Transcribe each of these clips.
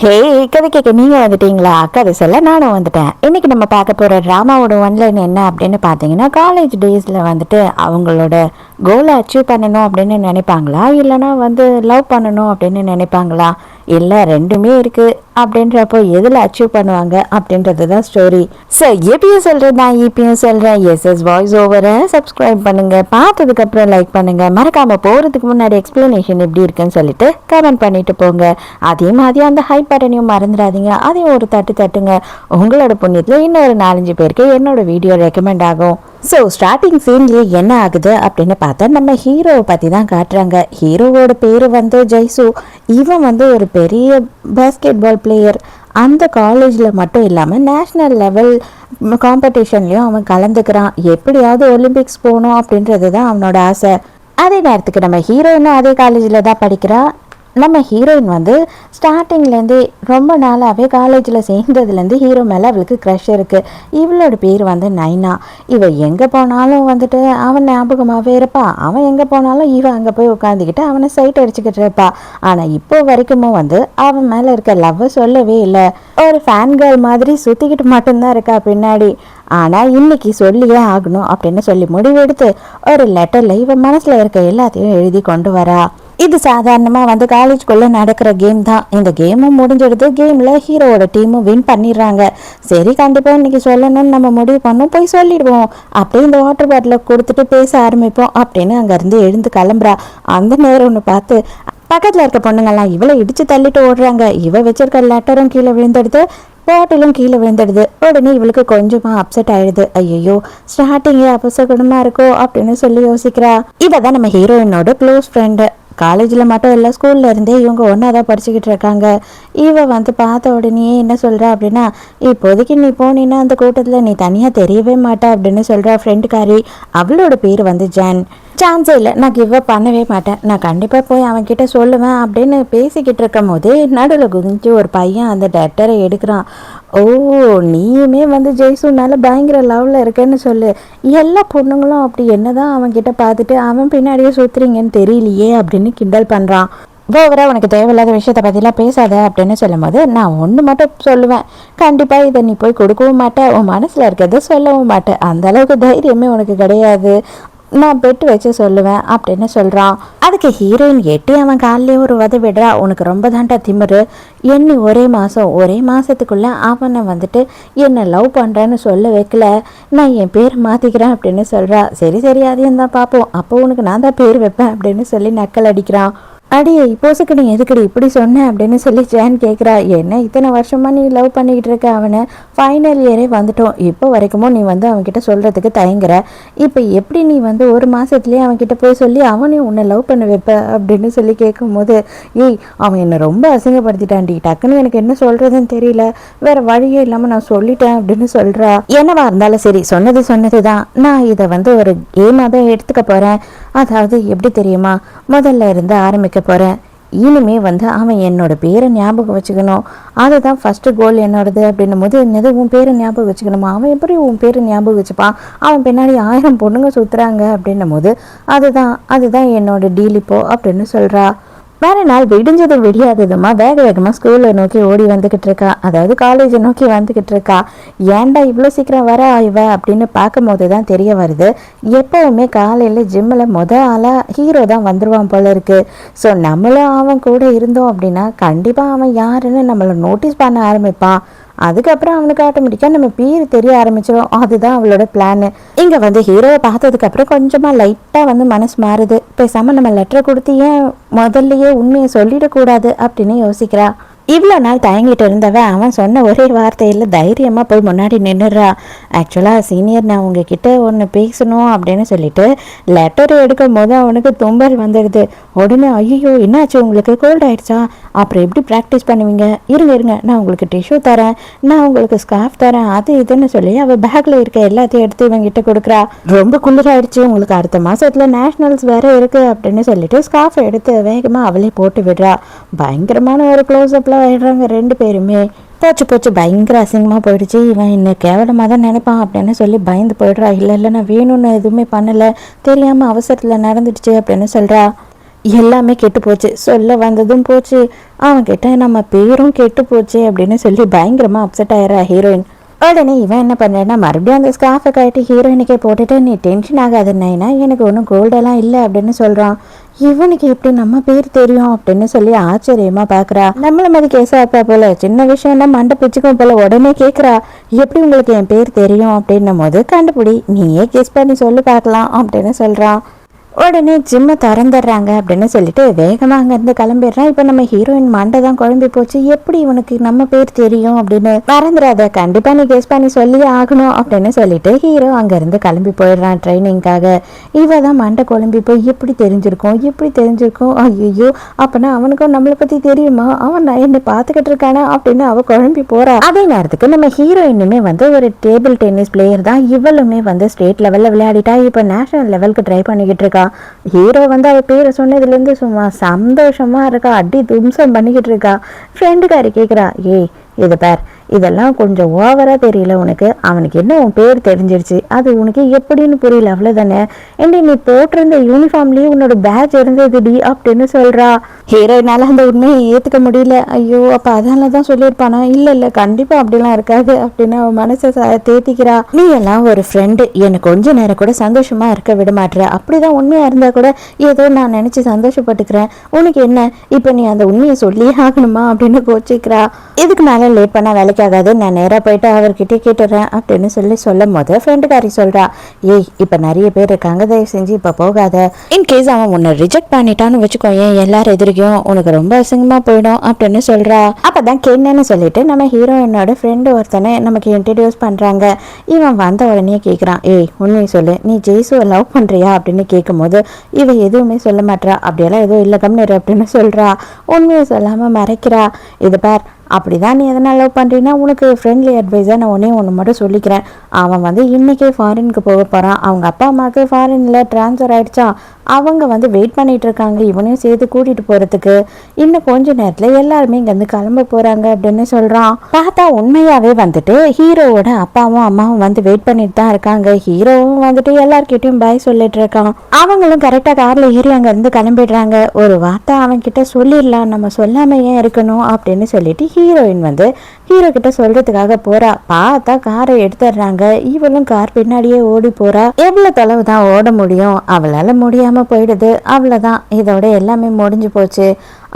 ஹே, கதை கேட்க நீங்க வந்துட்டீங்களா? கதை சொல்ல நானும் வந்துட்டேன். இன்னைக்கு நம்ம பார்க்க போற டிராமாவோட ஒன்லைன் என்ன அப்படின்னு பார்த்தீங்கன்னா, காலேஜ் டேஸ்ல வந்துட்டு அவங்களோட கோலை அச்சீவ் பண்ணணும் அப்படின்னு நினைப்பாங்களா, இல்லைன்னா லவ் பண்ணணும் அப்படின்னு நினைப்பாங்களா, இல்லை ரெண்டுமே இருக்கு அப்படின்றப்போ எதில் அச்சீவ் பண்ணுவாங்க அப்படின்றது தான் ஸ்டோரி. ஸோ எப்பயும் சொல்கிறேன் நான் இப்பயும் சொல்கிறேன், எஸ்எஸ் வாய்ஸ் ஓவரை சப்ஸ்கிரைப் பண்ணுங்க, பார்த்ததுக்கப்புறம் லைக் பண்ணுங்க, மறக்காமல் போகிறதுக்கு முன்னாடி எக்ஸ்பிளனேஷன் எப்படி இருக்குன்னு சொல்லிட்டு கமெண்ட் பண்ணிட்டு போங்க. அதே மாதிரி அந்த ஹைப் பட்டனையும் மறந்துடாதீங்க, அதையும் ஒரு தட்டு தட்டுங்க. உங்களோட புண்ணியத்தில் இன்னொரு 4-5 பேருக்கு என்னோட வீடியோ ரெக்கமெண்ட் ஆகும். ஸோ ஸ்டார்டிங் சீன்லேயே என்ன ஆகுது அப்படின்னு பார்த்தா, நம்ம ஹீரோவை பற்றி தான் காட்டுறாங்க. ஹீரோவோட பேர் ஜெய்சு. இவன் ஒரு பெரிய பேஸ்கெட் பால் பிளேயர். அந்த காலேஜில் மட்டும் இல்லாமல் நேஷ்னல் லெவல் காம்படிஷன்லேயும் அவன் கலந்துக்கிறான். எப்படியாவது ஒலிம்பிக்ஸ் போகணும் அப்படின்றது தான் அவனோட ஆசை. அதே நேரத்துக்கு நம்ம ஹீரோயினும் அதே காலேஜில் தான் படிக்கிறா. நம்ம ஹீரோயின் ஸ்டார்டிங்லேருந்து ரொம்ப நாளாகவே காலேஜில் சேர்ந்ததுலேருந்து ஹீரோ மேலே அவளுக்கு க்ரஷ் இருக்குது. இவளோட பேர் நைனா. இவள் எங்கே போனாலும் அவன் ஞாபகமாகவே இருப்பா. அவன் எங்கே போனாலும் இவன் அங்கே போய் உட்காந்துக்கிட்டு அவனை சைட் அடிச்சுக்கிட்டு இருப்பா. ஆனால் இப்போ வரைக்கும் அவன் மேலே இருக்க லவ்வை சொல்லவே இல்லை. ஒரு ஃபேன் கேர்ள் மாதிரி சுற்றிக்கிட்டு மட்டும்தான் இருக்கா பின்னாடி. ஆனால் இன்னைக்கு சொல்லியே ஆகணும் அப்படின்னு சொல்லி முடிவெடுத்து ஒரு லெட்டரில் இவன் மனசில் இருக்க எல்லாத்தையும் எழுதி கொண்டு வரா. இது சாதாரணமாக காலேஜ்குள்ளே நடக்கிற கேம் தான். இந்த கேமும் முடிஞ்சிடுது. கேமில் ஹீரோவோட டீமும் வின் பண்ணிடுறாங்க. சரி, கண்டிப்பாக இன்றைக்கி சொல்லணும்னு நம்ம முடிவு பண்ணோம், போய் சொல்லிடுவோம். அப்படியே இந்த வாட்டர் பாட்டிலை கொடுத்துட்டு பேச ஆரம்பிப்போம் அப்படின்னு அங்கேருந்து எழுந்து கிளம்புறா. அந்த நேரம் ஒன்று பார்த்து பக்கத்தில் இருக்க பொண்ணுங்கள்லாம் இவளை இடித்து தள்ளிட்டு ஓடுறாங்க. இவ வச்சிருக்க லெட்டரும் கீழே விழுந்துடுது, பாட்டிலும் கீழே விழுந்துடுது. உடனே இவளுக்கு கொஞ்சமாக அப்செட் ஆயிடுது. ஐயோ, ஸ்டார்டிங்கே அபசகுணமாக இருக்கோ அப்படின்னு சொல்லி யோசிக்கிறா. இவ தான் நம்ம ஹீரோயினோட க்ளோஸ் ஃப்ரெண்டு. காலேஜில் மட்டும் இல்லை, ஸ்கூலில் இருந்தே இவங்க ஒன்றா தான் படிச்சுக்கிட்டு இருக்காங்க. இவ பார்த்த உடனே என்ன சொல்கிறா அப்படின்னா, இப்போதைக்கு நீ போனீன்னா அந்த கூட்டத்தில் நீ தனியாக தெரியவே மாட்டா அப்படின்னு சொல்கிறா ஃப்ரெண்டுக்காரி. அவளோட பேர் ஜான். சான்ஸே இல்லை, நான் கிவ் அப் பண்ணவே மாட்டேன், நான் கண்டிப்பாக போய் அவன்கிட்ட சொல்லுவேன் அப்படின்னு பேசிக்கிட்டு இருக்கும் போதே நடுவில் குதிஞ்சு ஒரு பையன் அந்த லெட்டரை எடுக்கிறான். ஓ, நீயுமே ஜெய்சூனால பயங்கர லவ்வில் இருக்கேன்னு சொல்லு. எல்லா பொண்ணுங்களும் அப்படி என்னதான் அவன்கிட்ட பார்த்துட்டு அவன் பின்னாடியே சுற்றுறீங்கன்னு தெரியலையே அப்படின்னு கிண்டல் பண்ணுறான். ஓவராக உனக்கு தேவையில்லாத விஷயத்தை பற்றிலாம் பேசாத அப்படின்னு சொல்லும் போது, நான் ஒன்று மட்டும் சொல்லுவேன், கண்டிப்பாக இதை நீ போய் கொடுக்கவும் மாட்டேன், உன் மனசில் இருக்கிறத சொல்லவும் மாட்டேன், அந்த அளவுக்கு தைரியமே உனக்கு கிடையாது, நான் பெட்டு வச்சு சொல்லுவேன் அப்படின்னு சொல்கிறான். அதுக்கு ஹீரோயின் எட்டி அவன் காலிலே ஒரு உத விடுறா. உனக்கு ரொம்ப தாண்டா திமிரு, எண்ணி ஒரே மாதத்துக்குள்ளே அவனை என்னை லவ் பண்ணுறேன்னு சொல்ல வைக்கல, நான் என் பேர் மாற்றிக்கிறேன் அப்படின்னு சொல்கிறா. சரி சரி, அதையும் தான் பார்ப்போம், அப்போ உனக்கு நான் தான் பேர் வைப்பேன் அப்படின்னு சொல்லி நக்கல் அடிக்கிறான். அடியே, இப்போசுக்கு நீ எதுக்கடி இப்படி சொன்ன அப்படின்னு சொல்லி ஜான் கேட்குறா. என்ன இத்தனை வருஷமாக நீ லவ் பண்ணிக்கிட்டு இருக்க அவனை, ஃபைனல் இயரே வந்துட்டோம், இப்போ வரைக்கும் நீ அவன்கிட்ட சொல்கிறதுக்கு தயங்குற, இப்போ எப்படி நீ ஒரு மாதத்துலேயே அவன்கிட்ட போய் சொல்லி அவனையும் உன்னை லவ் பண்ண வைப்ப அப்படின்னு சொல்லி கேட்கும்போது, ஏய் அவன் என்னை ரொம்ப அசிங்கப்படுத்திட்டான்டி, டக்குன்னு எனக்கு என்ன சொல்கிறதுன்னு தெரியல, வேறு வழியே இல்லாமல் நான் சொல்லிட்டேன் அப்படின்னு சொல்கிறா. என்னவா இருந்தாலும் சரி, சொன்னது தான், நான் இதை ஒரு கேமாக தான் எடுத்துக்க போகிறேன். அதாவது எப்படி தெரியுமா, முதல்ல இருந்து ஆரம்பிக்க போகிறேன். இனிமே அவன் என்னோட பேரை ஞாபகம் வச்சுக்கணும், அதுதான் ஃபர்ஸ்ட் கோல் என்னோடது அப்படின்னும் போது, என்னது உன் பேரை ஞாபகம் வச்சுக்கணுமா, அவன் எப்படி உன் பேரை ஞாபகம் வச்சுப்பான், அவன் பின்னாடி 1000 பொண்ணுங்க சுற்றுறாங்க அப்படின்னும் போது, அதுதான் என்னோட டீல் இப்போ அப்படின்னு சொல்கிறா. வேறு நாள் விடிஞ்சதும் விடியாததுமா வேகமாக ஸ்கூலை நோக்கி ஓடி வந்துக்கிட்டு இருக்கா, அதாவது காலேஜை நோக்கி வந்துக்கிட்டு இருக்கா. ஏன்டா இவ்வளோ சீக்கிரம் வர ஆய்வ அப்படின்னு பார்க்கும் போது தான் தெரிய வருது, எப்போவுமே காலையில் ஜிம்மில் ஆளாக ஹீரோ தான் வந்துடுவான் போல இருக்கு. ஸோ நம்மளும் அவன் கூட இருந்தோம் அப்படின்னா கண்டிப்பாக அவன் யாருன்னு நம்மளை நோட்டீஸ் பண்ண ஆரம்பிப்பான். அதுக்கப்புறம் அவனுக்கு ஆட்டோமேட்டிக்காக நம்ம பேர் தெரிய ஆரம்பிச்சிடும். அதுதான் அவளோட பிளானு. இங்கே ஹீரோவை பார்த்ததுக்கப்புறம் கொஞ்சமாக லைட்டாக மனசு மாறுது. பேசாமல் நம்ம லெட்டரை கொடுத்து ஏன் முதல்லையே உண்மையை சொல்லிடக்கூடாது அப்படின்னு யோசிக்கிறா. இவ்வளோ நாள் தயங்கிட்டு இருந்தவன் அவன் சொன்ன ஒரே வார்த்தையில் தைரியமாக போய் முன்னாடி நின்றுடுறா. ஆக்சுவலாக சீனியர், நான் உங்ககிட்ட ஒன்று பேசணும் அப்படின்னு சொல்லிட்டு லெட்டர் எடுக்கும் போது அவனுக்கு தும்பல் வந்துடுது. உடனே ஐயோ என்னாச்சு, உங்களுக்கு கோல்ட் ஆயிடுச்சா, அப்புறம் எப்படி ப்ராக்டிஸ் பண்ணுவீங்க, இருங்க நான் உங்களுக்கு டிஷ்யூ தரேன், நான் உங்களுக்கு ஸ்கார்ஃப் தரேன், அது இதுன்னு சொல்லி அவள் பேக்கில் இருக்க எல்லாத்தையும் எடுத்து இவங்கிட்ட கொடுக்குறா. ரொம்ப குளிராயிடுச்சு, உங்களுக்கு அடுத்த மாதத்தில் நேஷ்னல்ஸ் வேறு இருக்குது அப்படின்னு சொல்லிட்டு ஸ்கார்ஃபை எடுத்து வேகமாக அவளே போட்டு விடுறா. பயங்கரமான ஒரு க்ளோஸ்அப்பில் ஆயிடுறாங்க 2 பேருமே. போச்சு பயங்கர அசிங்கமாக போயிடுச்சு, இவன் இன்னும் கேவலமாக தான் நினைப்பான் அப்படின்னு சொல்லி பயந்து போயிடுறா. இல்லை நான் வேணும்னு எதுவுமே பண்ணலை, தெரியாமல் அவசரத்தில் நடந்துடுச்சு அப்படின்னு சொல்கிறா. எல்லாமே கெட்டு போச்சு, சொல்ல வந்ததும் போச்சு, அவன்கிட்ட நம்ம பேரும் கெட்டு போச்சு அப்படின்னு சொல்லி பயங்கரமா அப்செட் ஆயிடுறா ஹீரோயின். உடனே இவன் என்ன பண்ணேன்னா மறுபடியும் அந்த ஸ்கார்ஃபை கட்டி ஹீரோயினுக்கே போட்டுட்டு நீ டென்ஷன் ஆகாதுன்னா எனக்கு ஒன்றும் கோல்டெல்லாம் இல்லை அப்படின்னு சொல்கிறான். இவனுக்கு எப்படி நம்ம பேர் தெரியும் அப்படின்னு சொல்லி ஆச்சரியமா பாக்குறா. நம்மள மாதிரி கேசா போல சின்ன விஷயம்னா மண்டை பிச்சுக்கும் போல உடனே கேட்குறா, எப்படி உங்களுக்கு என் பேர் தெரியும் அப்படின்னும் போது கண்டுபிடி, நீயே கெஸ் பண்ணி சொல்லி பார்க்கலாம் அப்படின்னு சொல்றான். உடனே ஜிம்மை திறந்துடுறாங்க அப்படின்னு சொல்லிட்டு வேகமாக அங்கேருந்து கிளம்பிடுறான். இப்போ நம்ம ஹீரோயின் மண்டை தான் குழம்பி போச்சு, எப்படி இவனுக்கு நம்ம பேர் தெரியும் அப்படின்னு. மறந்துடாத, கண்டிப்பாக நீ கெஸ் பண்ணி சொல்லி ஆகணும் அப்படின்னு சொல்லிட்டு ஹீரோ அங்கேருந்து கிளம்பி போயிடுறான் ட்ரைனிங்காக. இவ தான் மண்டை குழம்பி போய் எப்படி தெரிஞ்சிருக்கும் ஐயோ அப்பனா அவனுக்கும் நம்மளை பற்றி தெரியுமா, அவன் நான் என்னை பார்த்துக்கிட்டு இருக்கானா அப்படின்னு அவள் குழம்பி போறா. அதே நேரத்துக்கு நம்ம ஹீரோயினுமே வந்து ஒரு டேபிள் டென்னிஸ் பிளேயர் தான். இவளுமே வந்து ஸ்டேட் லெவலில் விளையாடிட்டா, இப்போ நேஷனல் லெவலுக்கு ட்ரை பண்ணிக்கிட்டு இருக்கா. ஹீரோ வந்து அவ பேரை சொன்னதுலேருந்து சும்மா சந்தோஷமா இருக்கா, அடி தும்சம் பண்ணிக்கிட்டு இருக்கா. ஃப்ரெண்டுக்காரி கேட்குறா, ஏய் இது பார், இதெல்லாம் கொஞ்சம் ஓவராக தெரியல உனக்கு, அவனுக்கு என்ன உன் பேர் தெரிஞ்சிருச்சு, அது உனக்கு எப்படின்னு புரியல அவ்வளோதானே, என்ன நீ போட்டிருந்த யூனிஃபார்ம்லேயே உன்னோட பேட்ச் இருந்ததுடி அப்படின்னு சொல்கிறா. ஹீரோயினால அந்த உண்மையை ஏற்றுக்க முடியல. ஐயோ அப்போ அதனால தான் சொல்லியிருப்பானா, இல்லை கண்டிப்பாக அப்படிலாம் இருக்காது அப்படின்னு அவன் மனசை தேத்திக்கிறா. நீ எல்லாம் ஒரு ஃப்ரெண்டு, எனக்கு கொஞ்ச நேரம் கூட சந்தோஷமாக இருக்க விட மாட்டுற, அப்படிதான் உண்மையாக இருந்தால் கூட ஏதோ நான் நினச்சி சந்தோஷப்பட்டுக்கிறேன், உனக்கு என்ன இப்போ நீ அந்த உண்மையை சொல்லியே ஆகணுமா அப்படின்னு கோச்சிக்கிறா. இதுக்கு மேலே லேட் பண்ணால் வேலைக்கு ஆகாது, நான் நேராக போயிட்டு அவர்கிட்ட கேட்டுடுறேன் அப்படின்னு சொல்லும் போது ஃப்ரெண்டுக்காரி சொல்கிறா, ஏய் இப்போ நிறைய பேர் இருக்காங்க, தயவு செஞ்சு இப்போ போகாத, இன்கேஸ் அவன் உன்னை ரிஜெக்ட் பண்ணிட்டான்னு வச்சுக்கோ, ஏன் எல்லாரும் எதிர்க்கும் உனக்கு ரொம்ப அசிங்கமாக போயிடும் அப்படின்னு சொல்கிறா. அப்போ தான் கென்னன்னு சொல்லிட்டு நம்ம ஹீரோயினோட ஃப்ரெண்டு ஒருத்தனை நமக்கு இன்ட்ரடியூஸ் பண்ணுறாங்க. இவன் வந்த உடனே கேட்குறான், ஏய் உண்மையை சொல்லு, நீ ஜெய்சுவை லவ் பண்ணுறியா அப்படின்னு கேட்கும்போது இவன் எதுவுமே சொல்ல மாட்டா. அப்படியெல்லாம் எதுவும் இல்லை கம்னரு அப்படின்னு சொல்கிறா. உண்மையை சொல்லாமல் மறைக்கிறா. இது பார், அப்படிதான் நீ எதனால் லவ் பண்ணுறீன்னா உனக்கு ஃப்ரெண்ட்லி அட்வைஸாக நான் ஒன்று மட்டும் சொல்லிக்கிறேன், அவன் வந்து இன்றைக்கே ஃபாரினுக்கு போக போகிறான், அவங்க அப்பா அம்மாவுக்கு ஃபாரினில் ட்ரான்ஸ்ஃபர் ஆகிடுச்சா, அவங்க வந்து வெயிட் பண்ணிகிட்டு இருக்காங்க இவனையும் சேர்த்து கூட்டிகிட்டு போகிறதுக்கு, இன்னும் கொஞ்ச நேரத்தில் எல்லாருமே இங்கேருந்து கிளம்ப போகிறாங்க அப்படின்னு சொல்கிறான். பார்த்தா உண்மையாகவே வந்துட்டு ஹீரோவோட அப்பாவும் அம்மாவும் வந்து வெயிட் பண்ணிட்டு தான் இருக்காங்க. ஹீரோவும் வந்துட்டு எல்லார்கிட்டையும் பாய் சொல்லிட்டு இருக்கான். அவங்களும் கரெக்டாக காரில் ஏறி அங்கேருந்து கிளம்பிடுறாங்க. ஒரு வார்த்தை அவன்கிட்ட சொல்லிடலாம், நம்ம சொல்லாம ஏன் இருக்கணும் அப்படின்னு சொல்லிட்டு ஹீரோயின் வந்து ஹீரோ கிட்ட சொல்றதுக்காக போறா. பார்த்தா காரை எடுத்துடுறாங்க. இவளும் கார் பின்னாடியே ஓடி போறா. எவ்வளவு தொலைவு தான் ஓட முடியும், அவளால முடியாம போயிடுது. அவ்வளவுதான், இதோட எல்லாமே முடிஞ்சு போச்சு.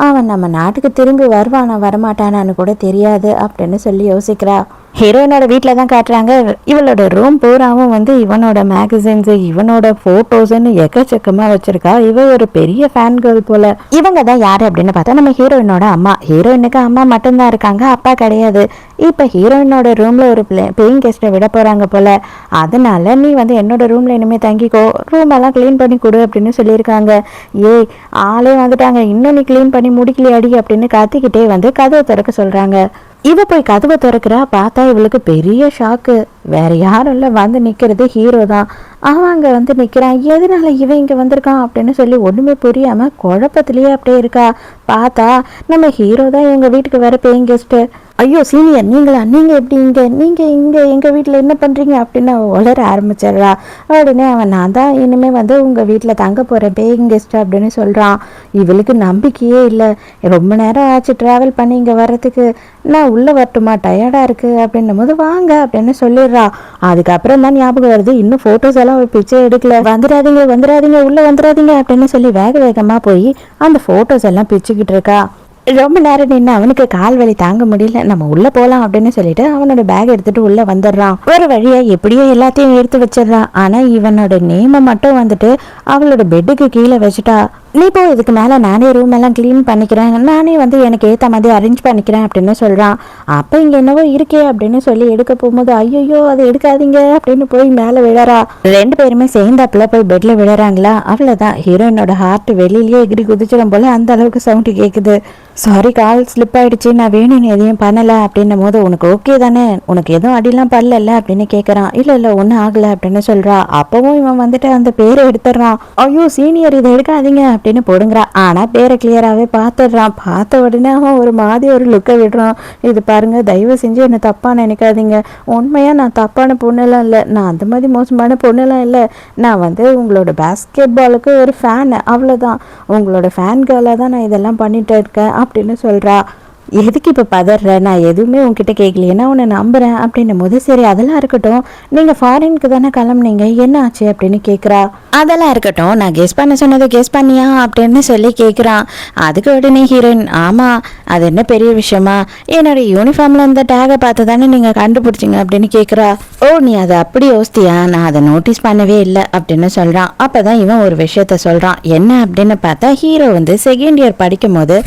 அவன் நம்ம நாட்டுக்கு திரும்பி வருவானா வரமாட்டானான்னு கூட தெரியாது அப்படின்னு சொல்லி யோசிக்கிறா. ஹீரோயினோட வீட்டில் தான் காட்டுறாங்க. இவளோட ரூம் பூராவும் வந்து இவனோட மேகசின்ஸ், இவனோட போட்டோஸ்ன்னு எக்கச்சக்கமாக வச்சிருக்கா. இவ ஒரு பெரிய ஃபேன் கேர்ள் போல. இவங்க தான் யாரு அப்படின்னு பார்த்தா நம்ம ஹீரோயினோட அம்மா. ஹீரோயினுக்கு அம்மா மட்டும்தான் இருக்காங்க, அப்பா கிடையாது. இப்போ ஹீரோயினோட ரூம்ல ஒரு பேயிங் கெஸ்ட்டை விட போறாங்க போல. அதனால நீ வந்து என்னோட ரூம்ல இனிமே தங்கிக்கோ, ரூம் எல்லாம் கிளீன் பண்ணி கொடு அப்படின்னு சொல்லியிருக்காங்க. ஏய் ஆளே வந்துட்டாங்க, இன்னும் நீ கிளீன் பண்ணி முடிக்கலையாடி அப்படின்னு கத்திக்கிட்டே வந்து கதவை திறக்க சொல்றாங்க. இவ போய் கதவை திறக்கிறா. பார்த்தா இவளுக்கு பெரிய ஷாக்கு. வேற யாரும் இல்லை, வந்து நிற்கிறது ஹீரோ தான். அவன் அங்கே வந்து நிற்கிறான். எதனால இவன் இங்கே வந்திருக்கான் அப்படின்னு சொல்லி ஒன்றுமே புரியாமல் குழப்பத்திலேயே அப்படியே இருக்கா. பார்த்தா நம்ம ஹீரோ தான் இவங்க வீட்டுக்கு வர பேயிங் கெஸ்ட்டு. ஐயோ சீனியர் நீங்களா, நீங்கள் எப்படி நீங்கள் எங்கள் வீட்டில் என்ன பண்ணுறீங்க அப்படின்னு அவன் உளர ஆரம்பிச்சிடுறா. உடனே அவன் நான் தான் இனிமேல் வந்து உங்கள் வீட்டில் தங்க போகிறேன் பேயிங் கெஸ்ட் அப்படின்னு சொல்கிறான். இவளுக்கு நம்பிக்கையே இல்லை. ரொம்ப நேரம் ஆச்சு ட்ராவல் பண்ணி இங்கே வர்றதுக்கு, நான் உள்ளே வரட்டுமா, டயர்டாக இருக்குது அப்படின்னும் போது வாங்க அப்படின்னு சொல்லிடுறா. அதுக்கப்புறம் தான் ஞாபகம் வருது, இன்னும் ஃபோட்டோஸ் எல்லாம் ஒரு பிக்சர் எடுக்கல. வந்துடாதீங்க உள்ளே வந்துடாதீங்க அப்படின்னு சொல்லி வேக வேகமாக போய் அந்த ஃபோட்டோஸ் எல்லாம் பிச்சுக்கிட்டு இருக்கா. ரொம்ப நேரம் நின்று அவனுக்கு கால் வலி தாங்க முடியல, நம்ம உள்ள போலாம் அப்படின்னு சொல்லிட்டு அவனோட பேக் எடுத்துட்டு உள்ள வந்துடுறான். ஒரு வழியா எப்படியோ எல்லாத்தையும் எடுத்து வச்சிடறான். ஆனா இவனோட நேமை மட்டும் வந்துட்டு அவளோட பெட்டுக்கு கீழே வச்சுட்டா. நீ போ, இதுக்கு மேலே நானே ரூம் எல்லாம் க்ளீன் பண்ணிக்கிறேன், நானே வந்து எனக்கு ஏற்ற மாதிரி அரேஞ்ச் பண்ணிக்கிறேன் அப்படின்னு சொல்கிறான். அப்போ இங்கே என்னவோ இருக்கே அப்படின்னு சொல்லி எடுக்க போகும்போது ஐயோ அதை எடுக்காதீங்க அப்படின்னு போய் மேலே விழறா. ரெண்டு பேருமே சேர்ந்தாப்புல போய் பெட்டில் விழறாங்களா. அவ்வளோதான், ஹீரோயினோட ஹார்ட் வெளியிலேயே எகிரி குதிச்சிடும் போல அந்த அளவுக்கு சவுண்டு கேட்குது. சாரி கால் ஸ்லிப் ஆயிடுச்சு, நான் வேணும்னு எதையும் பண்ணலை அப்படின்னும் போது உனக்கு ஓகே தானே, உனக்கு எதுவும் அடிலாம் பண்ணல அப்படின்னு கேட்குறான். இல்லை இல்லை ஒன்றும் ஆகலை அப்படின்னு சொல்கிறா. அப்பவும் இவன் வந்துட்டு அந்த பேரை எடுத்துடுறான். ஐயோ சீனியர் இதை எடுக்காதீங்க அப்படின்னு போடுங்கிறான். ஆனால் பேரை கிளியராகவே பார்த்துடுறான். பார்த்த உடனே அவன் ஒரு மாதிரி ஒரு லுக்கை விடுறான். இது பாருங்க, தயவு செஞ்சு என்னை தப்பாக நினைக்காதீங்க. உண்மையாக நான் தப்பான பொண்ணெல்லாம் இல்லை, நான் அந்த மாதிரி மோசமான பொண்ணெல்லாம் இல்லை. நான் வந்து உங்களோட பேஸ்கெட் பாலுக்கு ஒரு ஃபேன், அவ்வளோதான். உங்களோட ஃபேன் கேர்ளாக தான் நான் இதெல்லாம் பண்ணிட்டு இருக்கேன் அப்படின்னு சொல்கிறா. எதுக்கு இப்போ பதற, நான் எதுவுமே உங்ககிட்ட கேட்கலையே, உன்னை நம்புகிறேன் அப்படின்னும் போது சரி அதெல்லாம் இருக்கட்டும், நீங்கள் ஃபாரினுக்கு தானே கிளம்புனீங்க, என்ன ஆச்சு அப்படின்னு கேட்குறா. அதெல்லாம் இருக்கட்டும், நான் கெஸ் பண்ண சொன்னதை கெஸ் பண்ணியா அப்படின்னு சொல்லி கேட்குறான். அதுக்கு உடனே ஹீரோயின், ஆமாம் அது என்ன பெரிய விஷயமா, என்னோட யூனிஃபார்மில் இந்த டேகை பார்த்து தானே நீங்கள் கண்டுபிடிச்சிங்க அப்படின்னு கேட்குறா. ஓ நீ அதை அப்படி யோசித்தியா, நான் அதை நோட்டீஸ் பண்ணவே இல்லை அப்படின்னு சொல்கிறான். அப்போ தான் இவன் ஒரு விஷயத்த சொல்கிறான். என்ன அப்படின்னு பார்த்தா ஹீரோ வந்து செகண்ட் இயர் படிக்கும் போது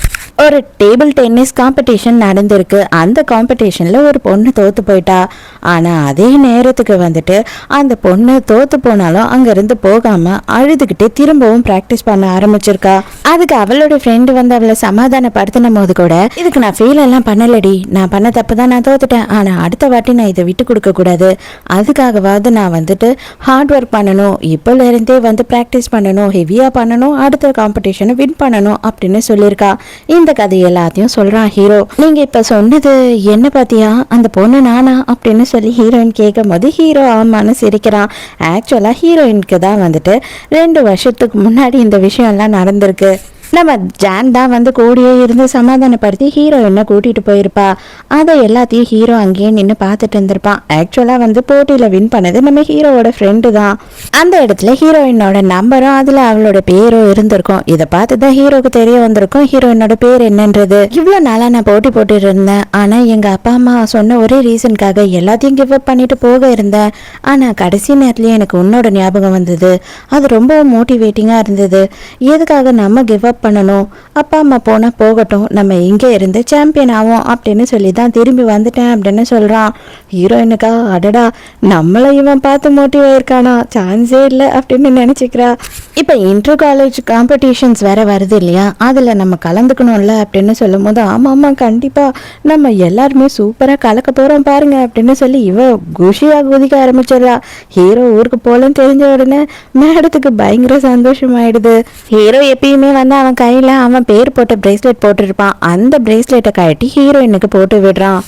ஒரு டேபிள் டென்னிஸ் காம்படிஷன் நடந்திருக்கு. அந்த காம்படிஷன்ல ஒரு பொண்ணு தோத்து போயிட்டா. ஆனா அதே நேரத்துக்கு வந்துட்டு அந்த பொண்ணு தோத்து போனாலும் அங்கிருந்து போகாம அழுதுகிட்டே திரும்பவும் பிராக்டிஸ் பண்ண ஆரம்பிச்சிருக்கா. அதுக்கு அவளோட ஃப்ரெண்டு வந்து அவளை சமாதானப்படுத்தின போது கூட, இதுக்கு நான் ஃபீல் எல்லாம் பண்ணலடி, நான் பண்ண தப்பு தான், நான் தோத்துட்டேன், ஆனா அடுத்த வாட்டி நான் இதை விட்டு கொடுக்க கூடாது, அதுக்காகவாவது நான் வந்துட்டு ஹார்ட் ஒர்க் பண்ணணும், இப்போல இருந்தே வந்து பிராக்டிஸ் பண்ணணும், ஹெவியா பண்ணணும், அடுத்த காம்படிஷனை வின் பண்ணணும் அப்படின்னு சொல்லியிருக்கா. இந்த கதை எல்லாத்தையும் சொல்றான் ஹீரோ. நீங்க இப்ப சொன்னது என்ன பாத்தியா, அந்த பொண்ணு நானா அப்படின்னு சொல்லி ஹீரோயின் கேட்கும் போது ஹீரோ ஆமான்னு சிரிக்கிறான். ஆக்சுவலா ஹீரோயினுக்கு தான் வந்துட்டு 2 வருஷத்துக்கு முன்னாடி இந்த விஷயம் எல்லாம் நடந்திருக்கு. நம்ம ஜான் தான் வந்து கூடியே இருந்து சமாதானப்படுத்தி ஹீரோயினை கூட்டிட்டு போயிருப்பா. அதை எல்லாத்தையும் ஹீரோ அங்கேயே நின்று பார்த்துட்டு இருந்திருப்பான். ஆக்சுவலா வந்து போட்டியில வின் பண்ணது நம்ம ஹீரோவோட ஃப்ரெண்டு தான். அந்த இடத்துல ஹீரோயினோட நம்பரும் அதுல அவளோட பேரும் இருந்திருக்கும். இதை பார்த்து தான் ஹீரோக்கு தெரிய வந்திருக்கும் ஹீரோயினோட பேர் என்னன்றது. இவ்வளவு நாளா நான் போட்டி போட்டுட்டு இருந்தேன், ஆனா எங்க அப்பா அம்மா சொன்ன ஒரே ரீசனுக்காக எல்லாத்தையும் கிவ் அப் பண்ணிட்டு போக இருந்தேன். ஆனா கடைசி நேரத்துலயே எனக்கு உன்னோட ஞாபகம் வந்தது. அது ரொம்ப மோட்டிவேட்டிங்கா இருந்தது. எதுக்காக நம்ம கிவ் அப் பண்ணணும், அப்பா அம்மா போனா போகட்டும், நம்ம இங்கே இருந்து சாம்பியன் ஆகும் அப்படின்னு சொல்லி தான் திரும்பி வந்துட்டேன் அப்படின்னு சொல்றான். ஹீரோயினுக்கா அடடா நம்மள இவன் பார்த்து மோட்டிவ் ஆயிருக்கானா, சான்ஸே இல்லை அப்படின்னு நினைச்சுக்கிறா. இப்போ இன்டர் காலேஜ் காம்படிஷன்ஸ் வேற வருது இல்லையா, அதில் நம்ம கலந்துக்கணும்ல அப்படின்னு சொல்லும் போது ஆமாம் ஆமாம் கண்டிப்பாக நம்ம எல்லாருமே சூப்பராக கலக்க போகிறோம் பாருங்க அப்படின்னு சொல்லி இவ குஷியாக குதிக்க ஆரம்பிச்சிடறா. ஹீரோ ஊருக்கு போலன்னு தெரிஞ்ச உடனே மேடத்துக்கு பயங்கர சந்தோஷமாயிடுது. ஹீரோ எப்பயுமே வந்து அவன் கையில் அவன் பேர் போட்ட பிரேஸ்லெட் போட்டுருப்பான். அந்த பிரேஸ்லெட்டை கட்டி ஹீரோயினுக்கு போட்டு விடுறான்.